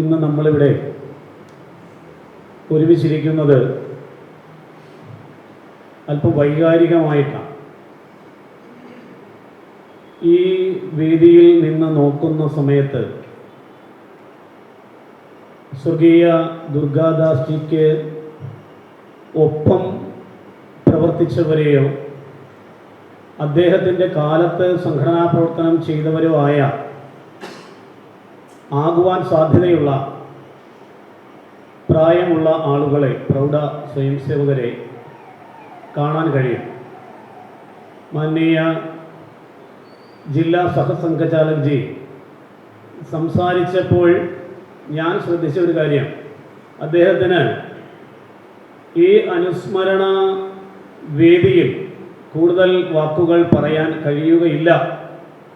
ഇന്ന് നമ്മളിവിടെ ഒരുമിച്ചിരിക്കുന്നത് അല്പം വൈകാരികമായിട്ടാണ്. ഈ വേദിയിൽ നിന്ന് നോക്കുന്ന സമയത്ത് സ്വർഗീയ ദുർഗാദാസ് ജിക്ക് ഒപ്പം പ്രവർത്തിച്ചവരെയോ അദ്ദേഹത്തിൻ്റെ കാലത്ത് സംഘടനാ പ്രവർത്തനം ചെയ്തവരോ ആകുവാൻ സാധ്യതയുള്ള പ്രായമുള്ള ആളുകളെ, പ്രൗഢ സ്വയംസേവകരെ കാണാൻ കഴിയും. മാനനീയ ജില്ലാ സഹസംഘചാലക് ജി സംസാരിച്ചപ്പോൾ ഞാൻ ശ്രദ്ധിച്ച ഒരു കാര്യം, അദ്ദേഹത്തിന് ഈ അനുസ്മരണ വേദിയിൽ കൂടുതൽ വാക്കുകൾ പറയാൻ കഴിയുകയില്ല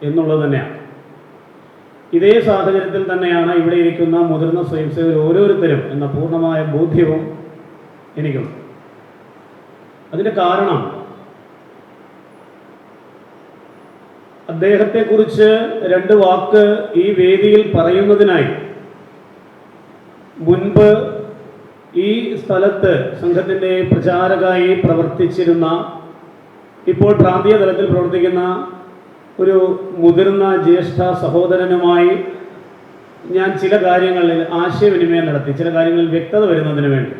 എന്നുള്ളത് തന്നെയാണ്. ഇതേ സാഹചര്യത്തിൽ തന്നെയാണ് ഇവിടെ ഇരിക്കുന്ന മുതിർന്ന സ്വയംസേവകർ ഓരോരുത്തരും എന്ന പൂർണ്ണമായ ബോധ്യവും എനിക്കുണ്ട്. അതിൻ്റെ കാരണം അദ്ദേഹത്തെക്കുറിച്ച് രണ്ട് വാക്ക് ഈ വേദിയിൽ പറയുന്നതിനായി മുൻപ് ഈ സ്ഥലത്ത് സംഘത്തിൻ്റെ പ്രചാരകനായി പ്രവർത്തിച്ചിരുന്ന, ഇപ്പോൾ പ്രാന്തീയ തലത്തിൽ പ്രവർത്തിക്കുന്ന ഒരു മുതിർന്ന ജ്യേഷ്ഠ സഹോദരനുമായി ഞാൻ ചില കാര്യങ്ങളിൽ ആശയവിനിമയം നടത്തി, ചില കാര്യങ്ങളിൽ വ്യക്തത വരുന്നതിന് വേണ്ടി.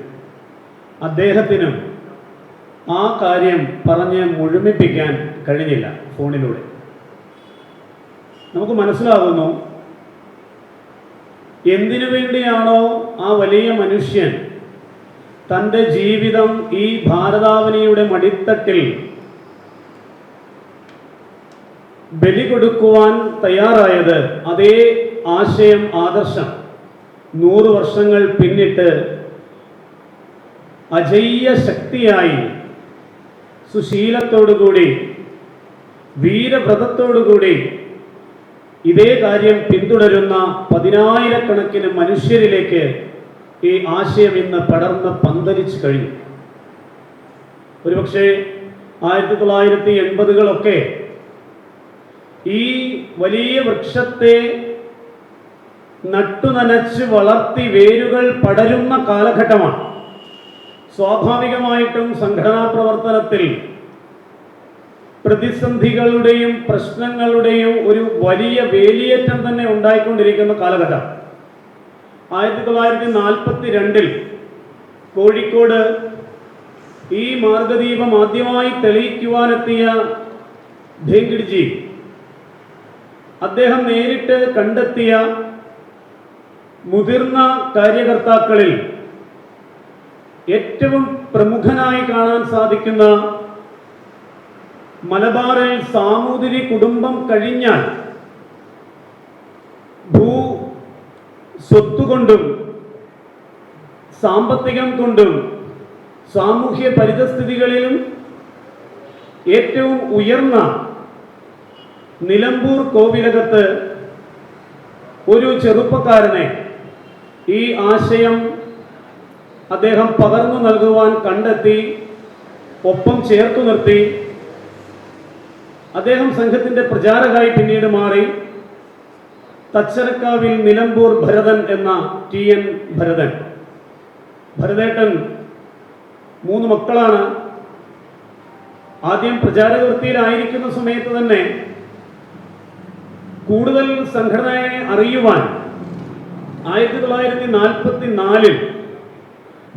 അദ്ദേഹത്തിനും ആ കാര്യം പറഞ്ഞ് മുഴുമിപ്പിക്കാൻ കഴിഞ്ഞില്ല. ഫോണിലൂടെ നമുക്ക് മനസ്സിലാകുന്നു എന്തിനു വേണ്ടിയാണോ ആ വലിയ മനുഷ്യൻ തൻ്റെ ജീവിതം ഈ ഭാരതാവനിയുടെ മടിത്തട്ടിൽ ബലി കൊടുക്കുവാൻ തയ്യാറായത്, അതേ ആശയം, ആദർശം 100 വർഷങ്ങൾ പിന്നിട്ട് അജയ്യ ശക്തിയായി സുശീലത്തോടുകൂടി വീരവ്രതത്തോടുകൂടി ഇതേ കാര്യം പിന്തുടരുന്ന 10,000-കണക്കിന് മനുഷ്യരിലേക്ക് ഈ ആശയം ഇന്ന് പടർന്ന് പന്തലിച്ചു കഴിഞ്ഞു. ഒരുപക്ഷെ 1980-കളൊക്കെ ഈ വലിയ വൃക്ഷത്തെ നട്ടുനനച്ച് വളർത്തി വേരുകൾ പടരുന്ന കാലഘട്ടമാണ്. സ്വാഭാവികമായിട്ടും സംഘടനാ പ്രവർത്തനത്തിൽ പ്രതിസന്ധികളുടെയും പ്രശ്നങ്ങളുടെയും ഒരു വലിയ വേലിയേറ്റം തന്നെ ഉണ്ടായിക്കൊണ്ടിരിക്കുന്ന കാലഘട്ടം. 1942-ൽ കോഴിക്കോട് ഈ മാർഗദീപം ആദ്യമായി തെളിയിക്കുവാനെത്തിയ ധേങ്കിഡ്ജി, അദ്ദേഹം നേരിട്ട് കണ്ടെത്തിയ മുതിർന്ന കാര്യകർത്താക്കളിൽ ഏറ്റവും പ്രമുഖനായി കാണാൻ സാധിക്കുന്ന മലബാറിൽ സാമൂതിരി കുടുംബം കഴിഞ്ഞാൽ സ്വത്തുകൊണ്ടും സാമ്പത്തികം കൊണ്ടും സാമൂഹ്യ പരിതസ്ഥിതികളിലും ഏറ്റവും ഉയർന്ന നിലമ്പൂർ കോവിലകത്ത് ഒരു ചെറുപ്പക്കാരനെ ഈ ആശയം അദ്ദേഹം പകർന്നു നൽകുവാൻ കണ്ടെത്തി, ഒപ്പം ചേർത്തു നിർത്തി. അദ്ദേഹം സംഘത്തിൻ്റെ പ്രചാരകനായി പിന്നീട് മാറി. തച്ചരക്കാവിൽ നിലമ്പൂർ ഭരതൻ എന്ന TN ഭരതൻ. ഭരതേട്ടൻ 3 മക്കളാണ്. ആദ്യം പ്രചാരക വൃത്തിയിലായിരിക്കുന്ന സമയത്ത് തന്നെ കൂടുതൽ സംഘടനയെ അറിയുവാൻ 1944-ൽ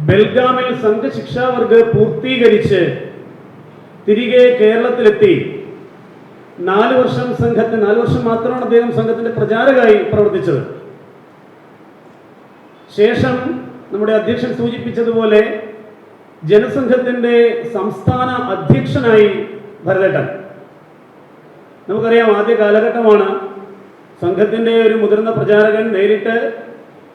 ബെൽഗാമിൽ സംഘശിക്ഷാവർഗ് പൂർത്തീകരിച്ച് തിരികെ കേരളത്തിലെത്തി. 4 വർഷം സംഘത്തിന് 4 വർഷം മാത്രമാണ് അദ്ദേഹം സംഘത്തിന്റെ പ്രചാരകനായി പ്രവർത്തിച്ചത്. ശേഷം നമ്മുടെ അധ്യക്ഷൻ സൂചിപ്പിച്ചതുപോലെ ജനസംഘത്തിന്റെ സംസ്ഥാന അധ്യക്ഷനായി ഭരതേട്ടൻ. നമുക്കറിയാം, ആദ്യ കാലഘട്ടമാണ്. സംഘത്തിന്റെ ഒരു മുതിർന്ന പ്രചാരകൻ നേരിട്ട്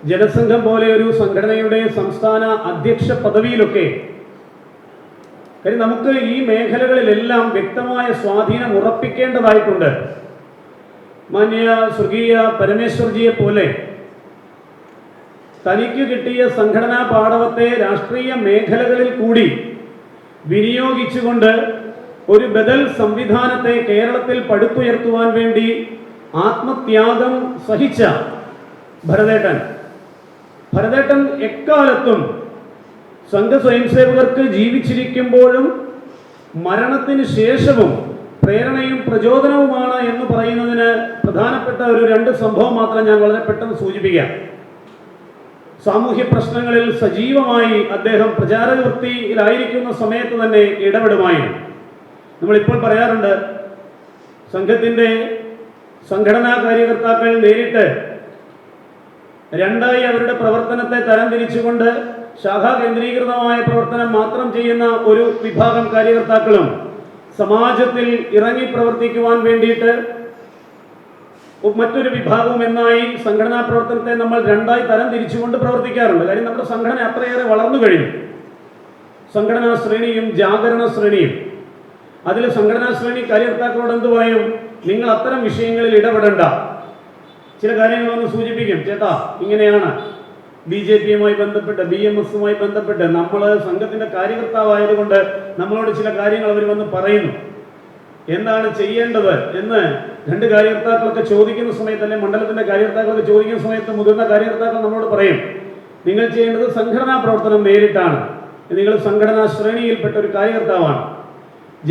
ജനസംഘം പോലെ ഒരു സംഘടനയുടെ സംസ്ഥാന അധ്യക്ഷ പദവിയിലൊക്കെ. കാര്യം നമുക്ക് ഈ മേഖലകളിലെല്ലാം വ്യക്തമായ സ്വാധീനം ഉറപ്പിക്കേണ്ടതായിട്ടുണ്ട്. മാന്യ സ്വർഗീയ പരമേശ്വർജിയെ പോലെ തനിക്ക് കിട്ടിയ സംഘടനാ പാടവത്തെ രാഷ്ട്രീയ മേഖലകളിൽ കൂടി വിനിയോഗിച്ചുകൊണ്ട് ഒരു ബദൽ സംവിധാനത്തെ കേരളത്തിൽ പടുത്തുയർത്തുവാൻ വേണ്ടി ആത്മത്യാഗം സഹിച്ച ഭരതേട്ടൻ ഭരതേട്ടൻ എക്കാലത്തും സംഘ സ്വയംസേവകർക്ക് ജീവിച്ചിരിക്കുമ്പോഴും മരണത്തിന് ശേഷവും പ്രേരണയും പ്രചോദനവുമാണ് എന്ന് പറയുന്നതിന് പ്രധാനപ്പെട്ട ഒരു 2 സംഭവം മാത്രം ഞാൻ വളരെ പെട്ടെന്ന് സൂചിപ്പിക്കാം. സാമൂഹ്യ പ്രശ്നങ്ങളിൽ സജീവമായി അദ്ദേഹം പ്രചാരക വൃത്തിയിലായിരിക്കുന്ന സമയത്ത് തന്നെ ഇടപെടുമായിരുന്നു. നമ്മളിപ്പോൾ പറയാറുണ്ട്, സംഘത്തിൻ്റെ സംഘടനാ കാര്യകർത്താക്കൾ നേരിട്ട് 2ആയി അവരുടെ പ്രവർത്തനത്തെ തരംതിരിച്ചുകൊണ്ട് ശാഖാ കേന്ദ്രീകൃതമായ പ്രവർത്തനം മാത്രം ചെയ്യുന്ന ഒരു വിഭാഗം കാര്യകർത്താക്കളും സമാജത്തിൽ ഇറങ്ങി പ്രവർത്തിക്കുവാൻ വേണ്ടിയിട്ട് മറ്റൊരു വിഭാഗവും എന്നായി സംഘടനാ പ്രവർത്തനത്തെ നമ്മൾ 2ആയി തരംതിരിച്ചുകൊണ്ട് പ്രവർത്തിക്കാറുണ്ട്. കാര്യം നമ്മുടെ സംഘടന അത്രയേറെ വളർന്നു കഴിഞ്ഞു. സംഘടനാ ശ്രേണിയും ജാഗരണ ശ്രേണിയും. അതിൽ സംഘടനാ ശ്രേണി കാര്യകർത്താക്കളോട് എന്ത് പറയും? നിങ്ങൾ അത്തരം വിഷയങ്ങളിൽ ഇടപെടേണ്ട. ചില കാര്യങ്ങളൊന്ന് സൂചിപ്പിക്കും. ചേട്ടാ, ഇങ്ങനെയാണ് BJP-യുമായി ബന്ധപ്പെട്ട്, BMS-യുമായി ബന്ധപ്പെട്ട് നമ്മൾ സംഘത്തിൻ്റെ കാര്യകർത്താവായതുകൊണ്ട് നമ്മളോട് ചില കാര്യങ്ങൾ അവർ വന്ന് പറയുന്നു. എന്താണ് ചെയ്യേണ്ടത് എന്ന് 2 കാര്യകർത്താക്കളൊക്കെ ചോദിക്കുന്ന സമയത്ത്, അല്ലെങ്കിൽ മണ്ഡലത്തിൻ്റെ കാര്യകർത്താക്കളൊക്കെ ചോദിക്കുന്ന സമയത്ത് മുതിർന്ന കാര്യകർത്താക്കൾ നമ്മളോട് പറയും, നിങ്ങൾ ചെയ്യേണ്ടത് സംഘടനാ പ്രവർത്തനം നേരിട്ടാണ്. നിങ്ങൾ സംഘടനാ ശ്രേണിയിൽപ്പെട്ട ഒരു കാര്യകർത്താവാണ്.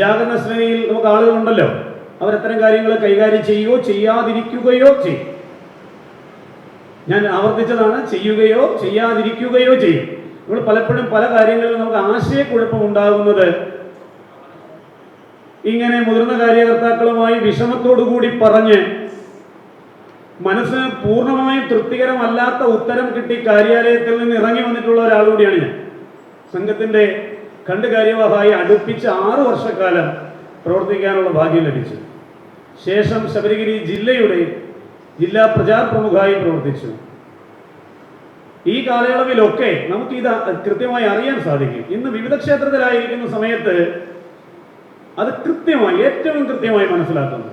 ജാഗരണ ശ്രേണിയിൽ നമുക്ക് ആളുകളുണ്ടല്ലോ, അവരത്തരം കാര്യങ്ങൾ കൈകാര്യം ചെയ്യുകയോ ചെയ്യാതിരിക്കുകയോ ചെയ്യും. ഞാൻ ആവർത്തിച്ചതാണ്, ചെയ്യുകയോ ചെയ്യാതിരിക്കുകയോ ചെയ്യും. നമ്മൾ പലപ്പോഴും പല കാര്യങ്ങളിലും നമുക്ക് ആശയക്കുഴപ്പം ഉണ്ടാകുന്നത് ഇങ്ങനെ മുതിർന്ന കാര്യകർത്താക്കളുമായി വിഷമത്തോടുകൂടി പറഞ്ഞ് മനസ്സിന് പൂർണ്ണമായും തൃപ്തികരമല്ലാത്ത ഉത്തരം കിട്ടി കാര്യാലയത്തിൽ നിന്ന് ഇറങ്ങി വന്നിട്ടുള്ള ഒരാൾ കൂടിയാണ് ഞാൻ. സംഘത്തിൻ്റെ ഖണ്ഡ് കാര്യവാഹമായി അടുപ്പിച്ച് 6 വർഷക്കാലം പ്രവർത്തിക്കാനുള്ള ഭാഗ്യം ലഭിച്ചു. ശേഷം ശബരിഗിരി ജില്ലയുടെ ജില്ലാ പ്രചാര പ്രമുഖായി പ്രവർത്തിച്ചു. ഈ കാലയളവിലൊക്കെ നമുക്കിത് കൃത്യമായി അറിയാൻ സാധിക്കും. ഇന്ന് വിവിധ ക്ഷേത്രത്തിലായിരിക്കുന്ന സമയത്ത് അത് കൃത്യമായി, ഏറ്റവും കൃത്യമായി മനസ്സിലാക്കുന്നു.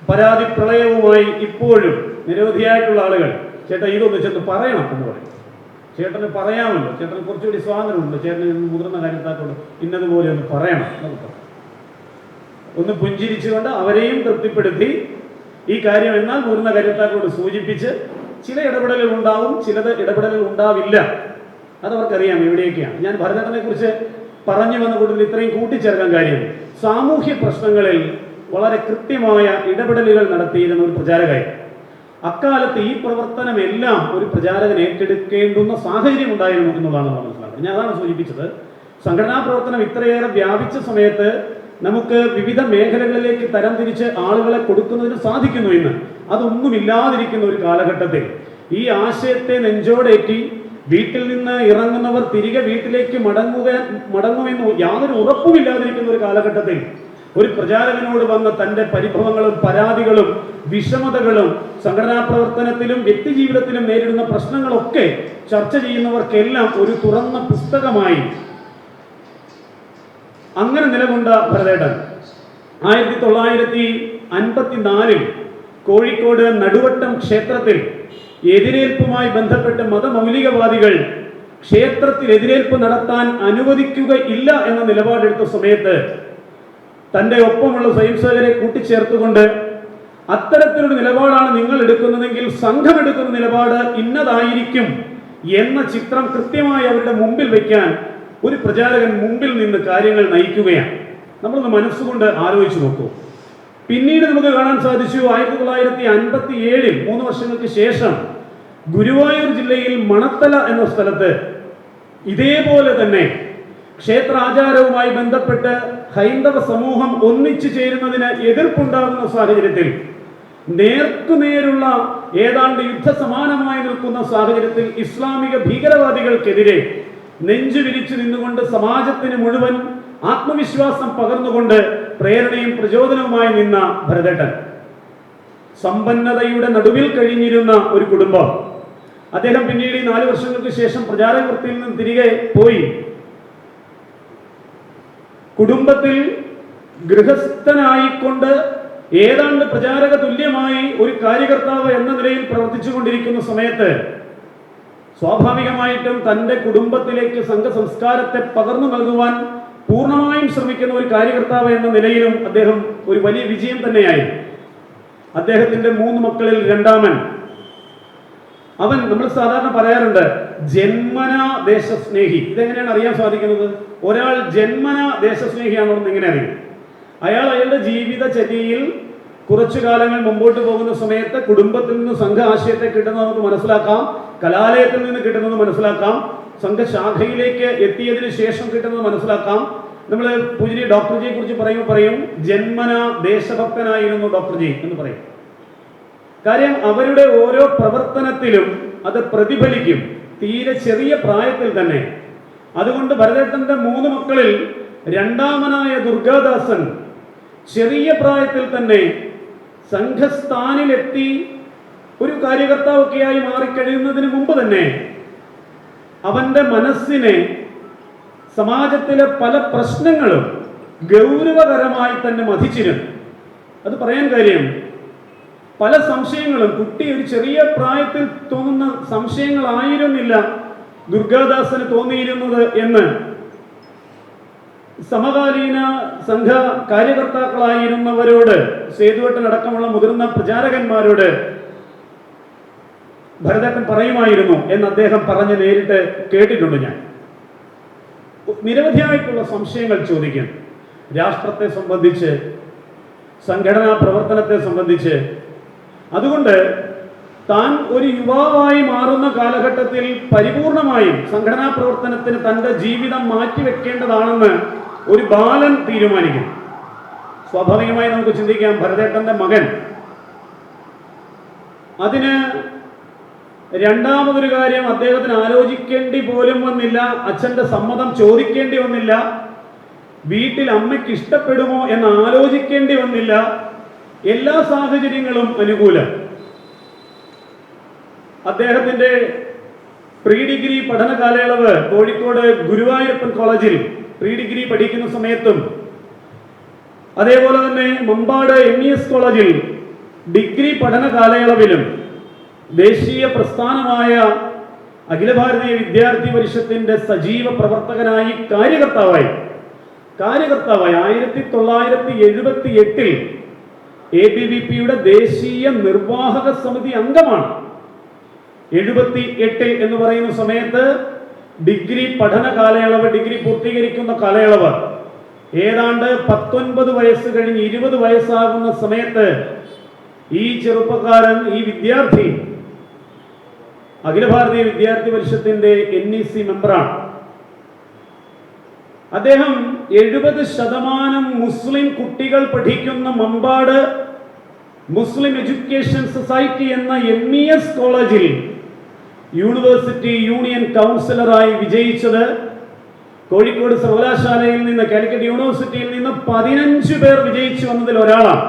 പരാതി പ്രളയവുമായി ഇപ്പോഴും നിരവധിയായിട്ടുള്ള ആളുകൾ, ചേട്ടാ ഇതൊന്ന് ചെന്ന് പറയണം എന്ന് പറയും. ചേട്ടന് പറയാമല്ലോ, ചേട്ടന് കുറച്ചുകൂടി സ്വാതന്ത്ര്യമുണ്ട്, ചേട്ടന് മുതിർന്ന കാര്യത്താക്കളോട് ഇന്നതുപോലെ ഒന്ന് പറയണം എന്നൊക്കെ ഒന്ന് പുഞ്ചിരിച്ചുകൊണ്ട് അവരെയും തൃപ്തിപ്പെടുത്തി ഈ കാര്യം എന്നാൽ മുതിർന്ന കാര്യത്താക്കളോട് സൂചിപ്പിച്ച് ചില ഇടപെടലുകൾ ഉണ്ടാവും, ചിലത് ഇടപെടലുകൾ ഉണ്ടാവില്ല. അതവർക്കറിയാം എവിടെയൊക്കെയാണ്. ഞാൻ ഭരതേട്ടനെ കുറിച്ച് പറഞ്ഞു വന്ന കൂടുതൽ ഇത്രയും കൂട്ടിച്ചേർക്കാൻ കാര്യം, സാമൂഹ്യ പ്രശ്നങ്ങളിൽ വളരെ കൃത്യമായ ഇടപെടലുകൾ നടത്തിയിരുന്ന ഒരു പ്രചാരകൻ. അക്കാലത്ത് ഈ പ്രവർത്തനമെല്ലാം ഒരു പ്രചാരകൻ ഏറ്റെടുക്കേണ്ടുന്ന സാഹചര്യം ഉണ്ടായിരുന്നു എന്നുള്ളതാണ് നമ്മൾ മനസ്സിലാക്കുന്നത്. ഞാൻ അതാണ് സൂചിപ്പിച്ചത്. സംഘടനാ പ്രവർത്തനം ഇത്രയേറെ വ്യാപിച്ച സമയത്ത് നമുക്ക് വിവിധ മേഖലകളിലേക്ക് തരംതിരിച്ച് ആളുകളെ കൊടുക്കുന്നതിന് സാധിക്കുന്നു. ഇന്ന് അതൊന്നുമില്ലാതിരിക്കുന്ന ഒരു കാലഘട്ടത്തിൽ ഈ ആശയത്തെ നെഞ്ചോടേറ്റി വീട്ടിൽ നിന്ന് ഇറങ്ങുന്നവർ തിരികെ വീട്ടിലേക്ക് മടങ്ങുമെന്ന് യാതൊരു ഉറപ്പുമില്ലാതിരിക്കുന്ന ഒരു കാലഘട്ടത്തിൽ ഒരു പ്രചാരകനോട് വന്ന് തൻ്റെ പരിഭവങ്ങളും പരാതികളും വിഷമതകളും സംഘടനാ പ്രവർത്തനത്തിലും വ്യക്തിജീവിതത്തിലും നേരിടുന്ന പ്രശ്നങ്ങളൊക്കെ ചർച്ച ചെയ്യുന്നവർക്കെല്ലാം ഒരു തുറന്ന പുസ്തകമായി അങ്ങനെ നിലകൊണ്ട ഭരതേട്ടൻ 1954 കോഴിക്കോട് നടുവട്ടം ക്ഷേത്രത്തിൽ എതിരേൽപ്പുമായി ബന്ധപ്പെട്ട് മതമൗലികവാദികൾ ക്ഷേത്രത്തിൽ എതിരേൽപ്പ് നടത്താൻ അനുവദിക്കുകയില്ല എന്ന നിലപാടെടുത്ത സമയത്ത് തൻ്റെ ഒപ്പമുള്ള സ്വയംസേവകരെ കൂട്ടിച്ചേർത്തുകൊണ്ട് അത്തരത്തിലൊരു നിലപാടാണ് നിങ്ങൾ എടുക്കുന്നതെങ്കിൽ സംഘം എടുക്കുന്ന നിലപാട് ഇന്നതായിരിക്കും എന്ന ചിത്രം കൃത്യമായി അവരുടെ മുമ്പിൽ വയ്ക്കാൻ ഒരു പ്രചാരകൻ മുമ്പിൽ നിന്ന് കാര്യങ്ങൾ നയിക്കുകയാണ്. നമ്മളൊന്ന് മനസ്സുകൊണ്ട് ആലോചിച്ച് നോക്കൂ. പിന്നീട് നമുക്ക് കാണാൻ സാധിച്ചു 1957 3 വർഷങ്ങൾക്ക് ശേഷം ഗുരുവായൂർ ജില്ലയിൽ മണത്തല എന്ന സ്ഥലത്ത് ഇതേപോലെ തന്നെ ക്ഷേത്രാചാരവുമായി ബന്ധപ്പെട്ട് ഹൈന്ദവ സമൂഹം ഒന്നിച്ചു ചേരുന്നതിന് എതിർപ്പുണ്ടാകുന്ന സാഹചര്യത്തിൽ, നേർക്കുനേരുള്ള ഏതാണ്ട് യുദ്ധസമാനമായി നിൽക്കുന്ന സാഹചര്യത്തിൽ ഇസ്ലാമിക ഭീകരവാദികൾക്കെതിരെ നെഞ്ചു വിരിച്ചു നിന്നുകൊണ്ട് സമാജത്തിന് മുഴുവൻ ആത്മവിശ്വാസം പകർന്നുകൊണ്ട് പ്രേരണയും പ്രചോദനവുമായി നിന്ന ഭരതേട്ടൻ, സമ്പന്നതയുടെ നടുവിൽ കഴിഞ്ഞിരുന്ന ഒരു കുടുംബം. അദ്ദേഹം പിന്നീട് 4 വർഷങ്ങൾക്ക് ശേഷം പ്രചാരക വൃത്തിയിൽ നിന്ന് തിരികെ പോയി കുടുംബത്തിൽ ഗൃഹസ്ഥനായിക്കൊണ്ട് ഏതാണ്ട് പ്രചാരക തുല്യമായി ഒരു കാര്യകർത്താവ് എന്ന നിലയിൽ പ്രവർത്തിച്ചു കൊണ്ടിരിക്കുന്ന സമയത്ത് സ്വാഭാവികമായിട്ടും തൻ്റെ കുടുംബത്തിലേക്ക് സംഘ സംസ്കാരത്തെ പകർന്നു നൽകുവാൻ പൂർണ്ണമായും ശ്രമിക്കുന്ന ഒരു കാര്യകർത്താവ് എന്ന നിലയിലും അദ്ദേഹം ഒരു വലിയ വിജയം തന്നെയായി. അദ്ദേഹത്തിൻ്റെ 3 മക്കളിൽ രണ്ടാമൻ നമ്മൾ സാധാരണ പറയാറുണ്ട് ജന്മനാ ദേശസ്നേഹി. ഇതെങ്ങനെയാണ് അറിയാൻ സാധിക്കുന്നത്? ഒരാൾ ജന്മനാ ദേശസ്നേഹിയാണോ എന്ന് എങ്ങനെ അറിയും? അയാളുടെ ജീവിതചര്യയിൽ കുറച്ചു കാലങ്ങൾ മുമ്പോട്ട് പോകുന്ന സമയത്ത് കുടുംബത്തിൽ നിന്ന് സംഘ ആശയത്തെ കിട്ടുന്നത് നമുക്ക് മനസ്സിലാക്കാം, കലാലയത്തിൽ നിന്ന് കിട്ടുന്നത് മനസ്സിലാക്കാം, സംഘശാഖയിലേക്ക് എത്തിയതിനു ശേഷം കിട്ടുന്നത് മനസ്സിലാക്കാം. നമ്മൾ പൂജനീയ ഡോക്ടർ ജിയെ കുറിച്ച് പറയും ജന്മന ദേശഭക്തനായിരുന്നു ഡോക്ടർ ജി എന്ന് പറയും. കാര്യം അവരുടെ ഓരോ പ്രവർത്തനത്തിലും അത് പ്രതിഫലിക്കും, തീരെ ചെറിയ പ്രായത്തിൽ തന്നെ. അതുകൊണ്ട് ഭരതേട്ടന്റെ 3 മക്കളിൽ രണ്ടാമനായ ദുർഗാദാസൻ ചെറിയ പ്രായത്തിൽ തന്നെ സംഘസ്ഥാനിലെത്തി ഒരു കാര്യകർത്താവൊക്കെയായി മാറിക്കഴിയുന്നതിന് മുമ്പ് തന്നെ അവന്റെ മനസ്സിനെ സമാജത്തിലെ പല പ്രശ്നങ്ങളും ഗൗരവകരമായി തന്നെ മതിച്ചിരുന്നു. അത് പറയാൻ കാര്യം, പല സംശയങ്ങളും കുട്ടി ഒരു ചെറിയ പ്രായത്തിൽ തോന്നുന്ന സംശയങ്ങളായിരുന്നില്ല ദുർഗാദാസന് തോന്നിയിരുന്നത് എന്ന് സമകാലീന സംഘ കാര്യകർത്താക്കളായിരുന്നവരോട്, സേതുവട്ടനടക്കമുള്ള മുതിർന്ന പ്രചാരകന്മാരോട് ഭരതേട്ടൻ പറയുമായിരുന്നു എന്ന് അദ്ദേഹം പറഞ്ഞ് നേരിട്ട് കേട്ടിട്ടുണ്ട്. ഞാൻ നിരവധിയായിട്ടുള്ള സംശയങ്ങൾ ചോദിക്കും, രാഷ്ട്രത്തെ സംബന്ധിച്ച്, സംഘടനാ പ്രവർത്തനത്തെ സംബന്ധിച്ച്. അതുകൊണ്ട് താൻ ഒരു യുവാവായി മാറുന്ന കാലഘട്ടത്തിൽ പരിപൂർണമായും സംഘടനാ പ്രവർത്തനത്തിന് തൻ്റെ ജീവിതം മാറ്റിവെക്കേണ്ടതാണെന്ന് ഒരു ബാലൻ തീരുമാനിക്കും. സ്വാഭാവികമായി നമുക്ക് ചിന്തിക്കാം, ഭരതേട്ടന്റെ മകൻ അതിന് രണ്ടാമതൊരു കാര്യം അദ്ദേഹത്തിന് ആലോചിക്കേണ്ടി പോലും വന്നില്ല, അച്ഛന്റെ സമ്മതം ചോദിക്കേണ്ടി വന്നില്ല, വീട്ടിൽ അമ്മയ്ക്ക് ഇഷ്ടപ്പെടുമോ എന്ന് ആലോചിക്കേണ്ടി വന്നില്ല. എല്ലാ സാഹചര്യങ്ങളും അനുകൂലം. അദ്ദേഹത്തിന്റെ പ്രീ ഡിഗ്രി പഠന കാലയളവ് കോഴിക്കോട് ഗുരുവായൂരപ്പൻ കോളേജിൽ പ്രീ ഡിഗ്രി പഠിക്കുന്ന സമയത്തും, അതേപോലെ തന്നെ മമ്പാട് MES കോളേജിൽ ഡിഗ്രി പഠന കാലയളവിലും ദേശീയ പ്രസ്ഥാനമായ അഖില ഭാരതീയ വിദ്യാർത്ഥി പരിഷത്തിന്റെ സജീവ പ്രവർത്തകനായി കാര്യകർത്താവായി 1978 ABVPയുടെ ദേശീയ നിർവാഹക സമിതി അംഗമാണ്. 78 എന്ന് പറയുന്ന സമയത്ത് ഡിഗ്രി പഠന കാലയളവ്, ഡിഗ്രി പൂർത്തീകരിക്കുന്ന കാലയളവ് ഏതാണ്ട് 19 വയസ്സ് കഴിഞ്ഞ് 20 വയസ്സാകുന്ന സമയത്ത് ഈ ചെറുപ്പക്കാരൻ, ഈ വിദ്യാർത്ഥി അഖില ഭാരതീയ വിദ്യാർത്ഥി പരിഷത്തിന്റെ NEC മെമ്പറാണ്. അദ്ദേഹം 70% മുസ്ലിം കുട്ടികൾ പഠിക്കുന്ന മമ്പാട് മുസ്ലിം എഡ്യൂക്കേഷൻ സൊസൈറ്റി എന്ന MES കോളേജിൽ യൂണിവേഴ്സിറ്റി യൂണിയൻ കൗൺസിലറായി വിജയിച്ചത് കോഴിക്കോട് സർവകലാശാലയിൽ നിന്ന്, കാലിക്കറ്റ് യൂണിവേഴ്സിറ്റിയിൽ നിന്ന് 15 പേർ വിജയിച്ചു വന്നതിൽ ഒരാളാണ്.